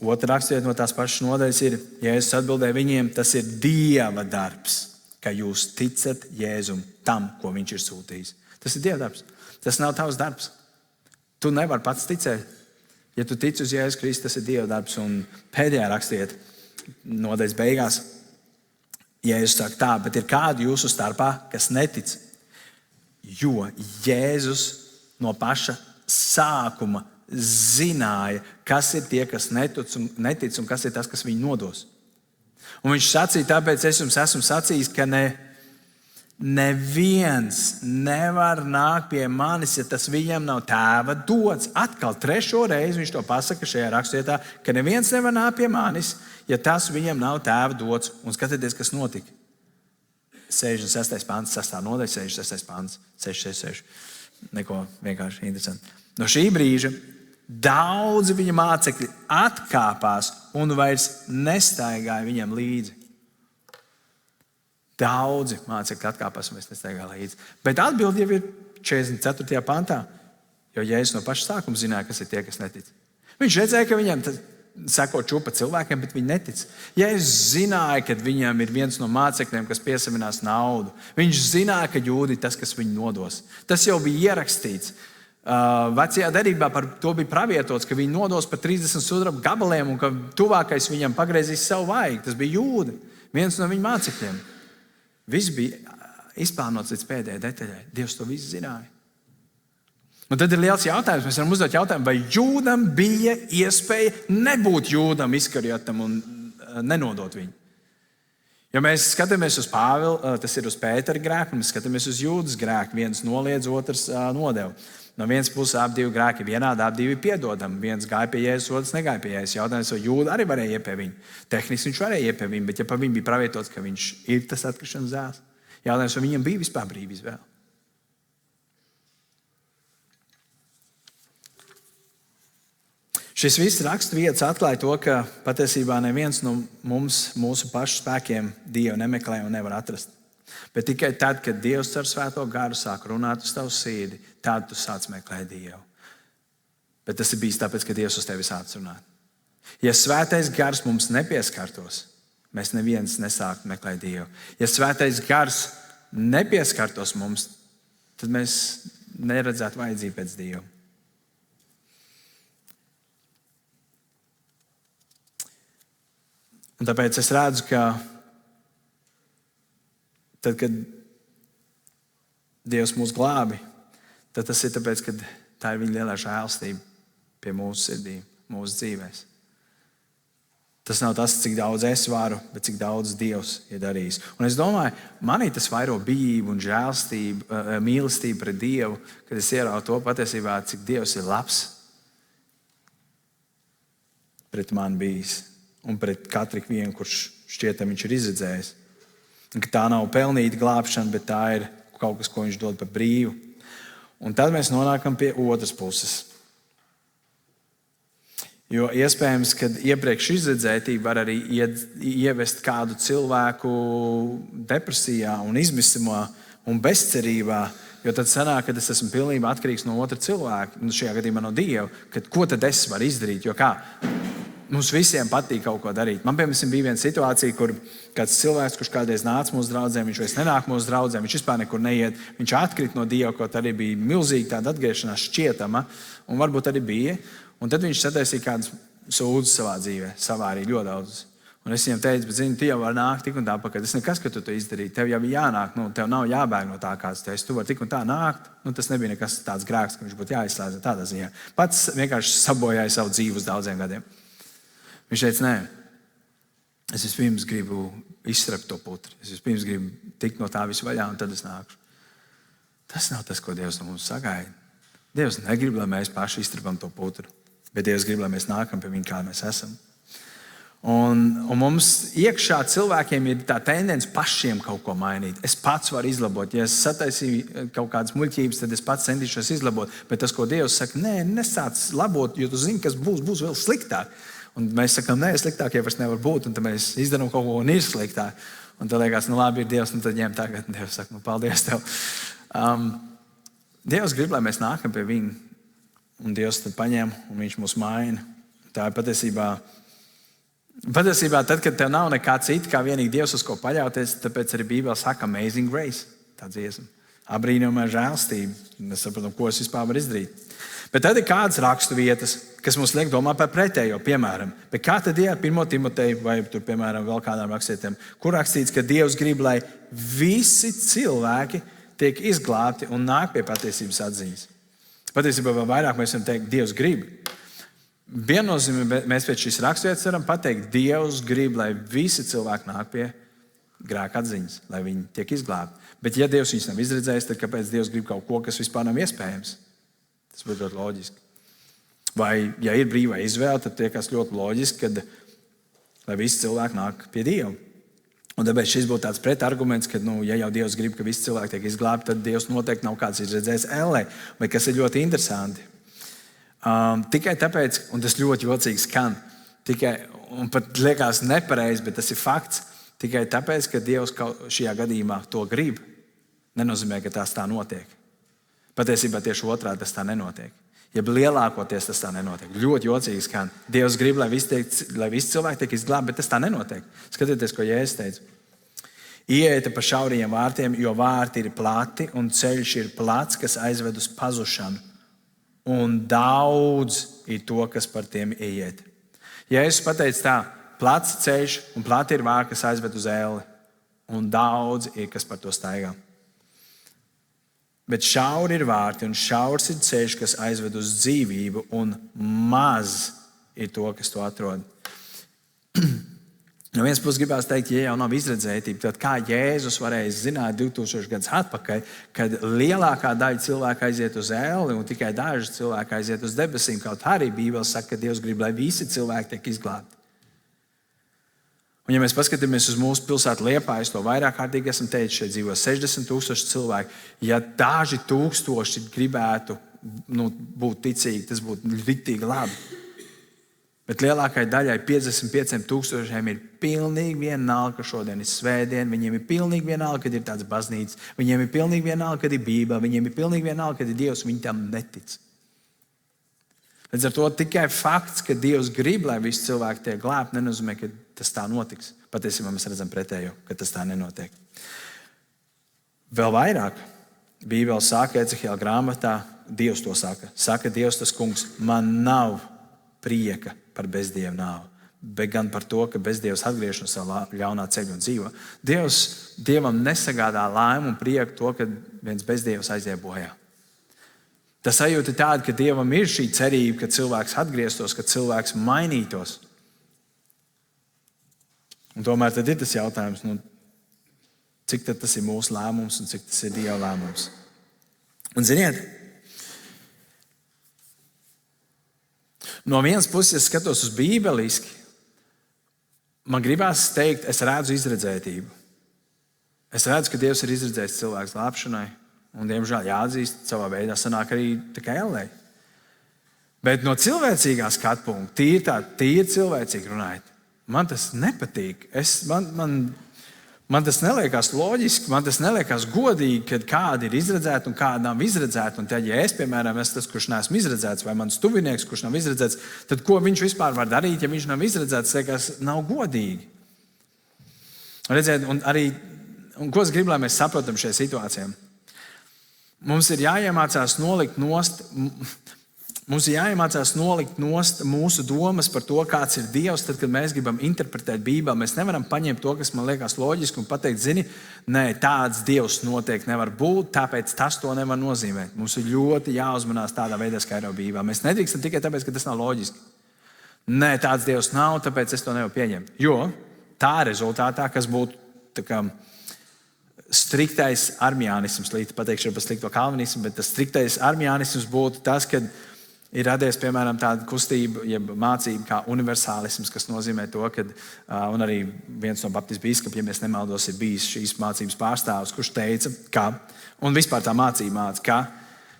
Otra raksturvieta no tās pašas nodaļas ir, Jēzus atbildēja viņiem, tas ir Dieva darbs, ka jūs ticat Jēzum tam, ko viņš ir sūtījis. Tas ir Dieva darbs. Tas nav tavs darbs. Tu nevari pats ticēt. Ja tu tici uz Jēzus Kristu, tas ir Dieva darbs. Un pēdējā raksturvieta nodaļas beigās, Jēzus saka tā, bet ir kādi jūsu starpā, kas netic. Jo Jēzus no paša sākuma zināja, kas ir tie, kas netic, un kas ir tas, kas viņu nodos. Un viņš sacīja, tāpēc es jums esmu sacījis, ka neviens nevar nākt pie manis, ja tas viņam nav tēva dots. Atkal 3. reizi viņš to pasaka šajā raksturvietā, ka neviens nevar nākt pie manis, ja tas viņam nav tēva dots. Un skatieties, kas notika. 66. pants, 6. nodaļa, 66. pants, 666. Neko vienkārši interesanti. No šī brīža daudzi viņa mācekļi atkāpās un vairs nestaigāja viņam līdzi. Daudzi mācekļi atkāpās un vairs nestaigāja līdzi. Bet atbildi jau ir 44. pantā, jo Jēzus no paša sākuma zināja, kas ir tie, kas netic. Viņš redzēja, ka viņam seko čupa cilvēkiem, bet viņi netic. Jēzus zināja, ka viņam ir viens no mācekļiem, kas piesavinās naudu. Viņš zināja, ka Jūdi ir tas, kas viņu nodos. Tas jau bija ierakstīts. Vecajā derībā par to bija pravietots, ka viņi nodos par 30 sudraba gabaliem un ka tuvākais viņam pagriezīs savu vaigu. Tas bija Jūda, viens no viņa mācekļiem. Viss bija izplānots līdz pēdējai detaļai. Dievs to visu zināja. Un tad ir liels jautājums. Mēs varam uzdot jautājumu, vai Jūdam bija iespēja nebūt Jūdam, Iskariotam un nenodot viņu. Ja mēs skatāmies uz Pāvilu, tas ir uz Pētera grēku, un mēs skatāmies uz Jūdas grēku. Viens noliedz, otrs nodeva. No vienas puses abi divi grēki ir vienādi, abi divi ir piedodami. Viens gāja pie Jēzus, otrs negāja pie Jēzus. Jautājums, vai Jūda arī varēja iet pie viņa? Tehniski viņš varēja iet pie viņa, bet ja par viņu bija pravietots, ka viņš ir tas atkrišanas zēls, jautājums, vai viņam bija vispār brīva izvēle? Šis viss raksturvietas atklāja to, ka patiesībā neviens no mums mūsu pašu spēkiem Dievu nemeklē un nevar atrast. Bet tikai tad, kad Dievs ar Svēto garu sāk runāt uz tavu sirdi, tad tu sāc meklēt Dievu. Bet tas ir bijis tāpēc, ka Dievs uz tevi sāc runāt. Ja Svētais gars mums nepieskartos, mēs neviens nesāktu meklēt Dievu. Ja Svētais gars nepieskartos mums, tad mēs neredzētu vajadzību pēc Dieva. Un tāpēc es redzu, ka tad, kad Dievs mūs glābi, tad tas ir tāpēc, ka tā ir viņa lielā žēlstība pie mūsu sirdīm, mūsu dzīvēs. Tas nav tas, cik daudz es varu, bet cik daudz Dievs ir darījis. Un es domāju, manī tas vairo bijību un žēlstību, mīlestību pret Dievu, kad es ieraugu to patiesībā, cik Dievs ir labs pret mani bijis. Un pret katru vienu, kurš šķietam viņš ir izredzējis. Tā nav pelnīta glābšana, bet tā ir kaut kas, ko viņš dod par brīvu. Un tad mēs nonākam pie otras puses. Jo iespējams, ka iepriekš izredzētība var arī ievest kādu cilvēku depresijā un izmisumā un bezcerībā, jo tad sanāk, ka es esmu pilnībā atkarīgs no otra cilvēka, šajā gadījumā no Dieva, kad ko tad es varu izdarīt, jo kā? Mums visiem patīk kaut ko darīt. Man, piemēram, bija viena situācija, kur kāds cilvēks, kurš kādreiz nāca mūsu draudzēm, viņš vairs nenāk mūsu draudzēm, viņš vispār nekur neiet. Viņš atkrīt no Dieva, kaut arī bija milzīga tāda atgriešanās šķietama, un varbūt arī bija. Un tad viņš sataisīja kādas sūdzes savā dzīvē, savārīja ļoti daudz. Un es viņam teicu, bet zini, tu jau vari nākt tik un tā pakaļ. Tas nekas, ka tu to izdarīji. Tev jau ir jānāk, tev nav jābēg no tā, kāds tu esi. Tu vari tik un tā nākt. Tas nebija nekas tāds grēks, ka viņš būtu jāizslēdz tādā ziņā. Pats vienkārši sabojāja savu dzīvi uz daudziem gadiem. Viņš teica, nē, es vispirms gribu izsrapt to putri. Es vispirms gribu tikt no tā visu vaļā, un tad es nākšu. Tas nav tas, ko Dievs no mums sagaida. Dievs negrib, lai mēs paši iztrabam to putru, bet Dievs grib, lai mēs nākam pie viņa, kā mēs esam. Un mums iekšā cilvēkiem ir tā tendence pašiem kaut ko mainīt. Es pats varu izlabot. Ja es sataisīju kaut kādas muļķības, tad es pats centīšos izlabot. Bet tas, ko Dievs saka, nē, nesāc labot, jo tu zini, kas būs vēl sliktāk. Un mēs sakām, nē, sliktāk jau vairs nevar būt. Un tad mēs izdarām kaut ko un ir sliktāk. Un tad liekas, labi, ir Dievs, un tad ņem tagad. Un Dievs saka, paldies tev. Dievs grib, lai mēs nākam pie viņa. Un Dievs tad paņem, un viņš mūs maina. Tā ir Patiesībā, tad, kad tev nav nekā cita, kā vienīgi Dievs, uz ko paļauties, tāpēc arī Bībele saka Amazing Grace. Tā dziesma. Abrīnojamā žēlstība. Mēs saprotam, ko es vispār varu izdarīt. Bet tad ir kādas rakstu vietas, kas mums liek domāt par pretējo. Piemēram, bet kā tad ir ar 1. Timoteju vai tur, piemēram, vēl kādām rakstietēm, kur rakstīts, ka Dievs grib, lai visi cilvēki tiek izglābti un nāk pie patiesības atziņas. Patiesībā vēl vairāk mēs varam teikt, Dievs grib. Viennozīmīgi mēs pēc šīs raksturvietas varam pateikt, Dievs grib, lai visi cilvēki nāk pie grēka atziņas, lai viņi tiek izglābti. Bet, ja Dievs viņus nav izredzējis, tad kāpēc Dievs grib kaut ko, kas vispār nav iespējams? Tas būtu ļoti loģiski. Vai, ja ir brīvā izvēle, tad liekas ļoti loģiski, lai visi cilvēki nāk pie Dieva. Un tāpēc šis būtu tāds pretarguments, ka, ja jau Dievs grib, ka visi cilvēki tiek izglābti, tad Dievs noteikti nav kāds izredzējis ellē. Bet kas ir ļoti interesanti. Tikai tāpēc, un tas ļoti jocīgi skan, un pat liekas nepareizi, bet tas ir fakts, tikai tāpēc, ka Dievs šajā gadījumā to grib, nenozīmē, ka tas tā notiek. Patiesībā tieši otrādi tas tā nenotiek. Ja lielākoties tas tā nenotiek. Ļoti jocīgi skan. Dievs grib, lai visi cilvēki tiek izglābti, bet tas tā nenotiek. Skatieties, ko Jēzus teica. Ieiet pa šaurajiem vārtiem, jo vārti ir plati un ceļš ir plats, kas aizved uz pazušanu. Un daudz ir to, kas par tiem ieiet. Jēzus pateica tā, plats ceļš un plati ir vārti, kas aizved uz elli. Un daudz ir, kas par to staigā. Bet šauri ir vārti un šaurs ir ceļš, kas aizved uz dzīvību, un maz ir to, kas to atrod. No vienas puses gribās teikt, ja jau nav izredzētība, tad kā Jēzus varēja zināt 2000 gadus atpakaļ, kad lielākā daļa cilvēku aiziet uz elli un tikai daži cilvēki aiziet uz debesīm, kaut arī Bībele saka, ka Dievs grib, lai visi cilvēki tiek izglābti. Un ja mēs paskatāmies uz mūsu pilsētu Liepāju, to vairāk kārtīgi esam teicis, šeit dzīvo 60,000 cilvēki. Ja daži tūkstoši gribētu būt ticīgi, tas būtu riktīgi labi. Bet lielākajai daļai 55,000 ir pilnīgi vienalga, ka šodien ir svētdiena, viņiem ir pilnīgi vienalga, kad ir tāds baznīcas, viņiem ir pilnīgi vienalga, kad ir Bībele, viņiem ir pilnīgi vienalga, kad ir Dievs, viņi tam netic. Līdz ar to tikai fakts, ka Dievs grib, lai visi cilvēki tiek glābti, nenozīmē, ka tas tā notiks. Patiesībā mēs redzam pretējo, ka tas tā nenotiek. Vēl vairāk, Bībele saka, Ezehiela grāmatā, Dievs to saka. Saka Dievs tas kungs, man nav prieka par bezdievu nāvi, bet gan par to, ka bezdievs atgriežas no savā ļaunā ceļa un dzīvo. Dievam nesagādā laimu un prieku to, ka viens bezdievs aiziet bojā. Tas sajūta ir tāda, ka Dievam ir šī cerība, ka cilvēks atgrieztos, ka cilvēks mainītos. Un tomēr tad ir tas jautājums, cik tad tas ir mūsu lēmums un cik tas ir Dieva lēmums. Un ziniet, no vienas puses, ja skatos uz bībeliski, man gribās teikt, es redzu izredzētību. Es redzu, ka Dievs ir izredzējis cilvēku glābšanai, un, diemžēl, jāatzīst, savā veidā sanāk arī tikai ellē. Bet no cilvēcīgā skatu punkta, tīri cilvēcīgi runājot, man tas nepatīk. Man tas neliekas loģiski, man tas neliekas godīgi, kad kādi ir izredzēti un kādi nav izredzēti. Un tad, ja es, piemēram, esmu tas, kurš neesmu izredzēts, vai mans tuvinieks, kurš nav izredzēts, tad ko viņš vispār var darīt, ja viņš nav izredzēts, tas liekas, nav godīgi. Redziet, un ko es gribu, lai mēs saprotam šajā situācijā? Mums ir jāiemācās nolikt nost mūsu domas par to, kāds ir Dievs, tad, kad mēs gribam interpretēt Bībeli. Mēs nevaram paņemt to, kas man liekas loģiski, un pateikt, zini, nē, tāds Dievs noteikti nevar būt, tāpēc tas to nevar nozīmēt. Mums ir ļoti jāuzmanās tādā veidā skaidro Bībeli. Mēs nedrīkstam tikai tāpēc, ka tas nav loģiski. Nē, tāds Dievs nav, tāpēc es to nevaru pieņemt. Jo tā rezultātā, kas būtu tā kā striktais armijānisms, līdz pateikšu par slikto kalvinismu, bet tas striktais armijānisms būtu tas, kad ir radies, piemēram, tāda kustība, jeb mācība kā universālisms, kas nozīmē to, ka, un arī viens no baptistu bīskapiem, ja nemaldos, ir bijis šīs mācības pārstāvis, kurš teica, ka, un vispār tā mācība māca,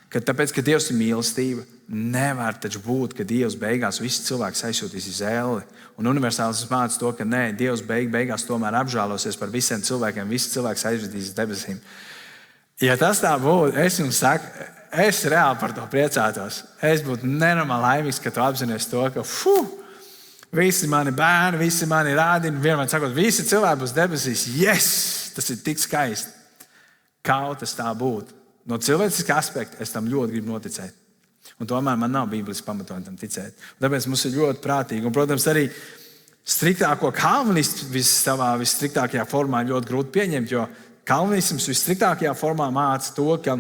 ka tāpēc, ka Dievs ir mīlestība, nevar taču būt, ka Dievs beigās visi cilvēki aizsūtīs uz elli. Un universālisms māca to, ka nē, Dievs beigās tomēr apžēlosies par visiem cilvēkiem, visi cilvēki aizvedīs uz debesīm. Ja tas tā būtu, es jums saku, es reāli par to priecātos. Es būtu nenormāli laimīgs, ka tu apzinājies to, ka visi mani bērni, visi mani rādini, vienmēr sakot, visi cilvēki būs debesīs. Yes! Tas ir tik skaisti. Kaut tas tā būtu. No cilvēciskā aspekta es tam ļoti gribu noticēt. Un tomēr man nav bībeles pamatojumi tam ticēt. Un tāpēc mums ir ļoti prātīgi. Un, protams, arī striktāko kalvinistu savā visstriktākajā formā ļoti grūti pieņemt, jo kalvinisms visstriktākajā formā māca to, ka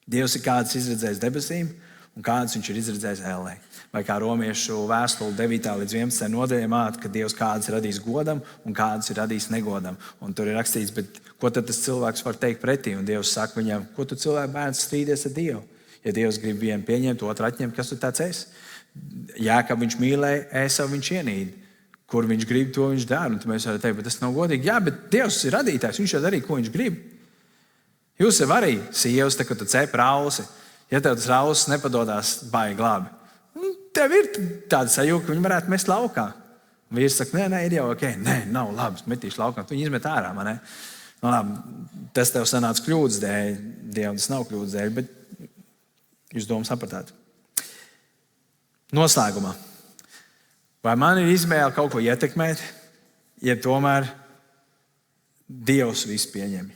Dievs ir kāds izredzējis debesīm un kāds viņš ir izredzējis ellē. Vai kā romiešu vēstule 9. līdz 11. nodaļai māca, ka Dievs kādus ir radījis godam un kādus ir radījis negodam. Un tur ir rakstīts, bet ko tad tas cilvēks var teikt pretī? Un Dievs saka viņam, ko tu cilvēku bērns strīdies ar Dievu? Ja Dievs grib vienu pieņemt, otru atņemt, kas tu tāds esi? Kā viņš mīlēja, Ēsavu viņš ienīda. Kur viņš grib, to viņš dara. Un tad mēs varam teikt, bet tas nav godīgi. Jā, bet Dievs ir radītājs, viņš jau darīja, ko viņš grib. Jūs jau arī sievas, kad tu cep rausi. Ja tev tas rausis nepadodās baigi labi, tev ir tāda sajūta, ka viņi varētu mest laukā. Vīrs saka, nē, ir jau ok. Nē, nav labi, metīšu laukā. Tu viņu izmet ārā, man ne? Nu, labi, tas tev sanāca kļūdas dēļ. Dievam tas nav kļūdas dēļ, bet jūs domu sapratāt. Noslēgumā. Vai man ir izvēle kaut ko ietekmēt, ja tomēr Dievs visu pieņem?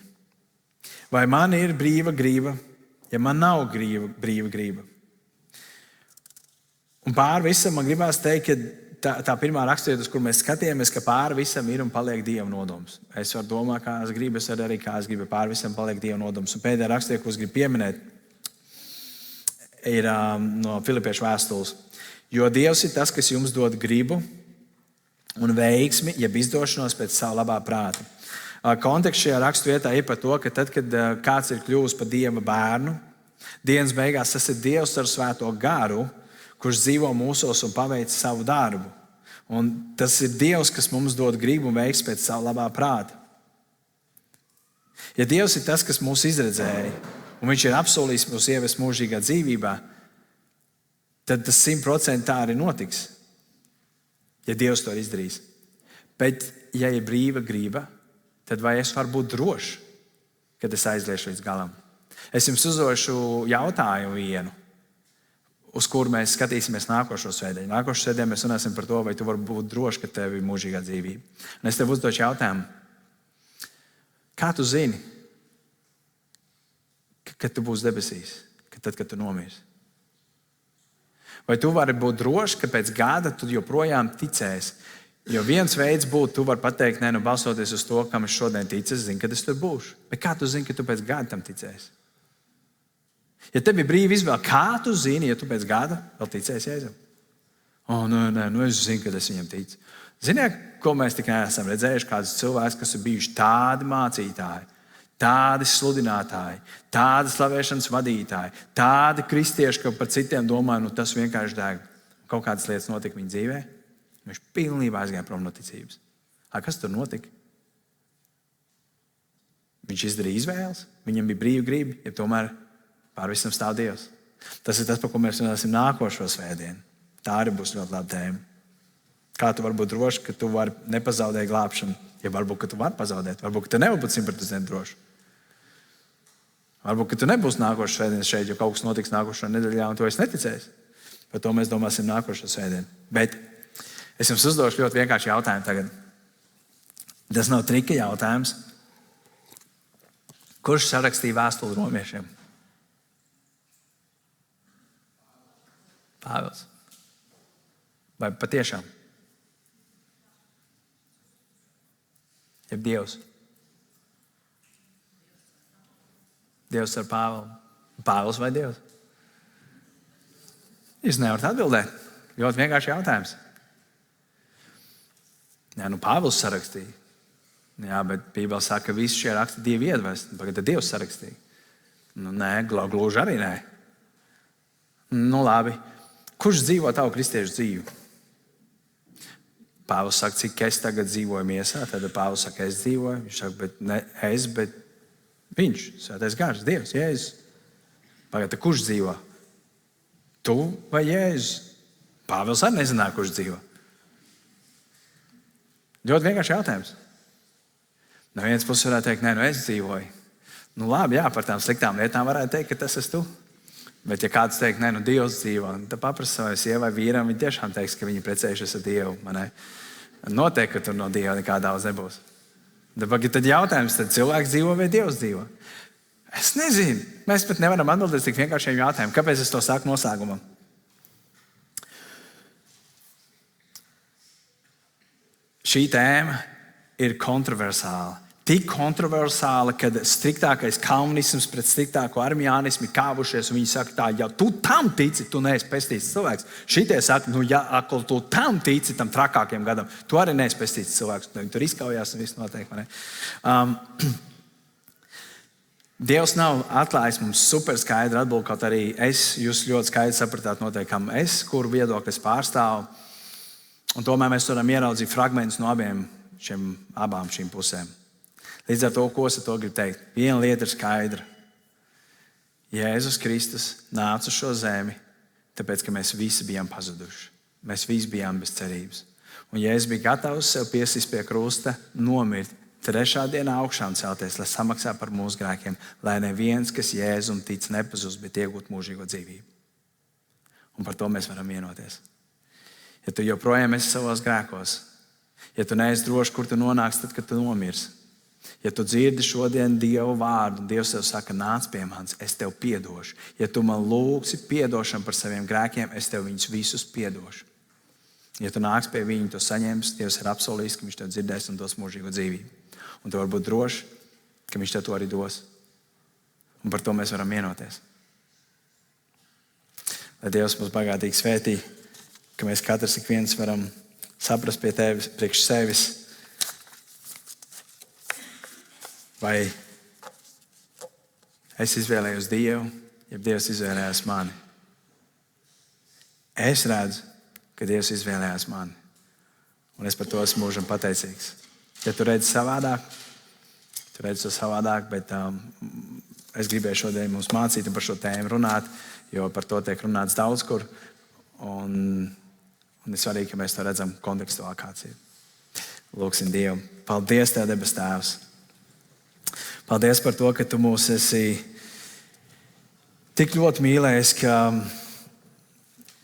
Vai man ir brīva grība, ja man nav brīva grība? Un pāri visam man gribās teikt, ka tā pirmā raksturvieta, uz kur mēs skatījāmies, ka pāri visam ir un paliek Dieva nodoms. Es varu domāt, kā es gribu, es arī kā es gribu, pāri visam paliek Dieva nodoms. Un pēdējā raksturvieta, ko es gribu pieminēt, ir no Filipiešu vēstules. Jo Dievs ir tas, kas jums dod gribu un veiksmi, jeb izdošanos pēc savu labā prāta. Konteksts šajā raksturvietā ir par to, ka tad, kad kāds ir kļuvis par Dieva bērnu, dienas beigās tas ir Dievs ar svēto garu, kurš dzīvo mūsos un paveic savu darbu. Un tas ir Dievs, kas mums dod gribu un veiksmi pēc savu labā prāta. Ja Dievs ir tas, kas mūs izredzēja, un viņš ir apsolījis mūs ievest mūžīgā dzīvībā, tad tas 100% tā arī notiks, ja Dievs to ir izdarījis. Bet, ja ir brīva grība, tad vai es varu būt drošs, kad es aiziešu līdz galam? Es jums uzdošu jautājumu vienu, uz kuru mēs skatīsimies nākošo svētdienu. Nākošo svētdienu mēs runāsim par to, vai tu vari būt drošs, ka tev ir mūžīgā dzīvība. Un es tev uzdošu jautājumu, kā tu zini, kad tu būsi debesīs, kad tu nomirsi? Vai tu vari būt drošs, ka pēc gada tu joprojām ticēsi? Jo viens veids būtu, tu vari pateikt, nē, balstoties uz to, kam es šodien ticu, es zinu, kad es tur būšu. Bet kā tu zini, ka tu pēc gada tam ticēsi? Ja tev ir brīva izvēle, kā tu zini, ja tu pēc gada vēl ticēsi Jēzum? Nē, es zinu, kad es viņam ticu. Ziniet, ko mēs tik neesam redzējuši? Kādus cilvēkus, kas ir bijuši tādi mācītāji, tādi sludinātāji, tādi slavēšanas vadītāji, tādi kristieši, ka par citiem domā, tas vienkārši deg. Kaut kādas lietas notika viņa dzīvē. Viņš pilnībā aizgāja prom no ticības. Kas tur notika? Viņš izdarīja izvēles, viņam bija brīva griba, ja tomēr pār visam stāv Dievs. Tas ir tas, par ko mēs runāsim nākošo svētdienu. Tā arī būs ļoti laba tēma. Kā tu vari būt drošs, ka tu vari nepazaudēt glābšanu? Ja varbūt, ka tu vari pazaudēt, varbūt, ka tu nevari būt 100% drošs. Varbūt, ka tu nebūsi nākošais svētdienas šeit, jo kaut kas notiks nākošajā nedēļā, un tu esi neticējis. Par to mēs domāsim nākošo svētdienu. Bet es jums uzdošu ļoti vienkārši jautājumu tagad. Tas nav trika jautājums. Kurš sarakstīja vēstuli romiešiem? Pāvils. Vai patiešām? Jeb Dievs? Dievs ar Pāvilu. Pāvils vai Dievs? Jūs nevarat atbildēt. Ļoti vienkārši jautājums. Jā, Pāvils sarakstīja. Jā, bet Bībele saka, ka visi šie raksti Dieva iedvesti. Tagad Dievs sarakstīja. Nē, gluži arī nē. Labi. Kurš dzīvo tavu kristiešu dzīvi? Pāvils saka, cik es tagad dzīvoju miesā, tad Pāvils saka, es dzīvoju. Viņš saka, bet ne es, bet viņš, Svētais Gars, Dievs, Jēzus. Pagaidā, kurš dzīvo? Tu vai Jēzus? Pāvils arī nezināja, kurš dzīvo. Ļoti vienkārši jautājums. No vienas puses varētu teikt, nē, es dzīvoju. Labi, jā, par tām sliktām lietām varētu teikt, ka tas esi tu. Bet, ja kāds teikt, nē, Dievs dzīvo, tad paprasti savai sievai, vīram, viņi tiešām teiks, ka viņi precējušies ar Dievu. Noteikti, ka tur no Dieva nekā daudz nebūs. Tad jautājums, tad cilvēks dzīvo vai Dievs dzīvo? Es nezinu. Mēs pat nevaram atbildēt tik vienkāršiem jautājumiem. Kāpēc es to saku noslēgumā? Šī tēma ir kontroversāla. Tik kontroversāla, ka striktākais kalvinisms pret striktāko armijānismu ir kāvušies. Viņi saka, tā, ja tu tam tici, tu neesi pestīts cilvēks. Šitie saka, ja tu tam tici, tam trakākiem gadam, tu arī neesi pestīts cilvēks. Viņi tur izkaujās un viss notiek. Dievs nav atklājis mums super skaidru atbildi, kaut arī jūs ļoti skaidri sapratāt noteikti, kam kuru viedokli es pārstāvu. Un tomēr mēs varam ieraudzīt fragmentus no abām šīm pusēm. Līdz ar to, ko es ar to gribu teikt? Viena lieta ir skaidra. Jēzus Kristus nāca uz šo zemi, tāpēc, ka mēs visi bijām pazuduši. Mēs visi bijām bez cerības. Un Jēzus bija gatavs sev piesist pie krusta, nomirt, 3. dienā augšām celties, lai samaksā par mūsu grēkiem, lai neviens, kas Jēzum tic, nepazūst, bet iegūtu mūžīgo dzīvību. Un par to mēs varam vienoties. Ja tu joprojām esi savos grēkos, ja tu neesi drošs, kur tu nonāksi, tad, kad tu nomirsi, ja tu dzirdi šodien Dieva vārdu, un Dievs tev saka, nāc pie manis, es tev piedošu. Ja tu man lūgsi piedošanu par saviem grēkiem, es tev viņus visus piedošu. Ja tu nāks pie viņa, to saņemsi, Dievs ir apsolījis, ka viņš tev dzirdēs un dos mūžīgo dzīvību. Un tu vari būt drošs, ka viņš tev to arī dos. Un par to mēs varam vienoties. Lai Dievs mums bagātīgi svētī, ka mēs katrs ik viens varam saprast pie tevis, priekš sevis, vai es izvēlējos Dievu, ja Dievs izvēlējās mani. Es redzu, ka Dievs izvēlējās mani. Un es par to esmu mūžam pateicīgs. Ja tu redzi savādāk, tu redzi to savādāk, bet es gribēju šodien mums mācīt un par šo tēmu runāt, jo par to tiek runāts daudz kur. Un ir svarīgi, ka mēs to redzam kontekstuāli kāds ir. Lūksim Dievu. Paldies Tev, debes Tēvs. Paldies par to, ka Tu mūs esi tik ļoti mīlējis, ka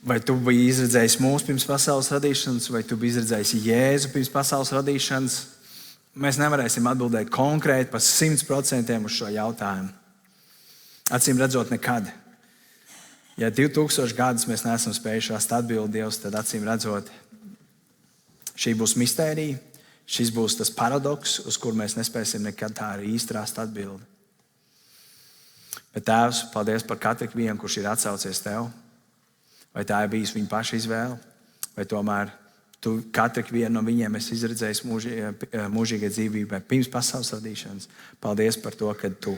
vai Tu biji izredzējis mūs pirms pasaules radīšanas, vai Tu biji izredzējis Jēzu pirms pasaules radīšanas. Mēs nevarēsim atbildēt konkrēti par 100% uz šo jautājumu. Acīm redzot, nekad. Ja 2000 gadus mēs neesam spējuši rast atbildi Dievs, tad acīm redzot, šī būs mistērija. Šis būs tas paradoks, uz kuru mēs nespēsim nekad tā arī īsti rast atbildi. Bet Tēvs, paldies par katru vienu, kurš ir atsaucies Tev. Vai tā ir bijis viņa paša izvēle, vai tomēr Tu katru vienu no viņiem esi izredzējis mūžīgai dzīvībai pirms pasaules radīšanas. Paldies par to, ka Tu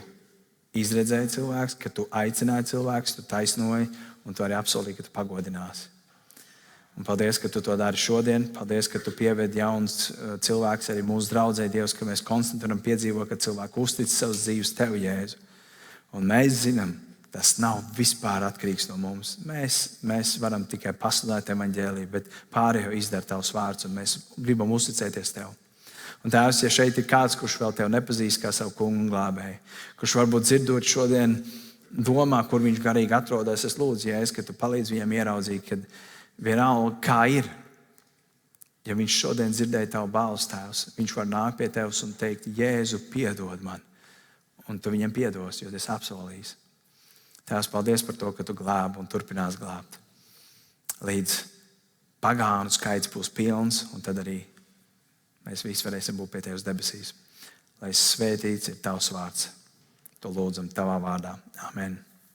izredzēji cilvēkus, ka Tu aicināji cilvēkus, Tu taisnoji un Tu arī apsolīji, ka Tu pagodināsi. Un paldies, ka Tu to dari šodien. Paldies, ka Tu pievedi jauns cilvēks arī mūsu draudzē, Dievs, ka mēs konstanti varam piedzīvot, ka cilvēki uztic savas dzīves Tev, Jēzu. Un mēs zinām, tas nav vispār atkarīgs no mums. Mēs varam tikai pasludināt evaņģēliju, bet pārējo izdara Tavs vārds, un mēs gribam uzticēties Tev. Un Tēvs, ja šeit ir kāds, kurš vēl Tev nepazīst kā savu kungu un glābēju, kurš varbūt dzirdot šodien domā, kur viņš garīgi atrodas, es lūdzu, Jēzu, ka Tu palīdz viņam ieraudzīt, ka vienalga kā ir, ja viņš šodien dzirdēja Tavu balsi, Tēvs, viņš var nākt pie Tevis un teikt, Jēzu, piedod man. Un Tu viņam piedos, jo Tu esi apsolījis. Tēvs, paldies par to, ka Tu glābi un turpinās glābt. Līdz pagānu skaits būs pilns, un tad arī mēs visi varēsim būt pie Tevis debesīs. Lai svētīts ir Tavs vārds. To lūdzam Tavā vārdā. Amen.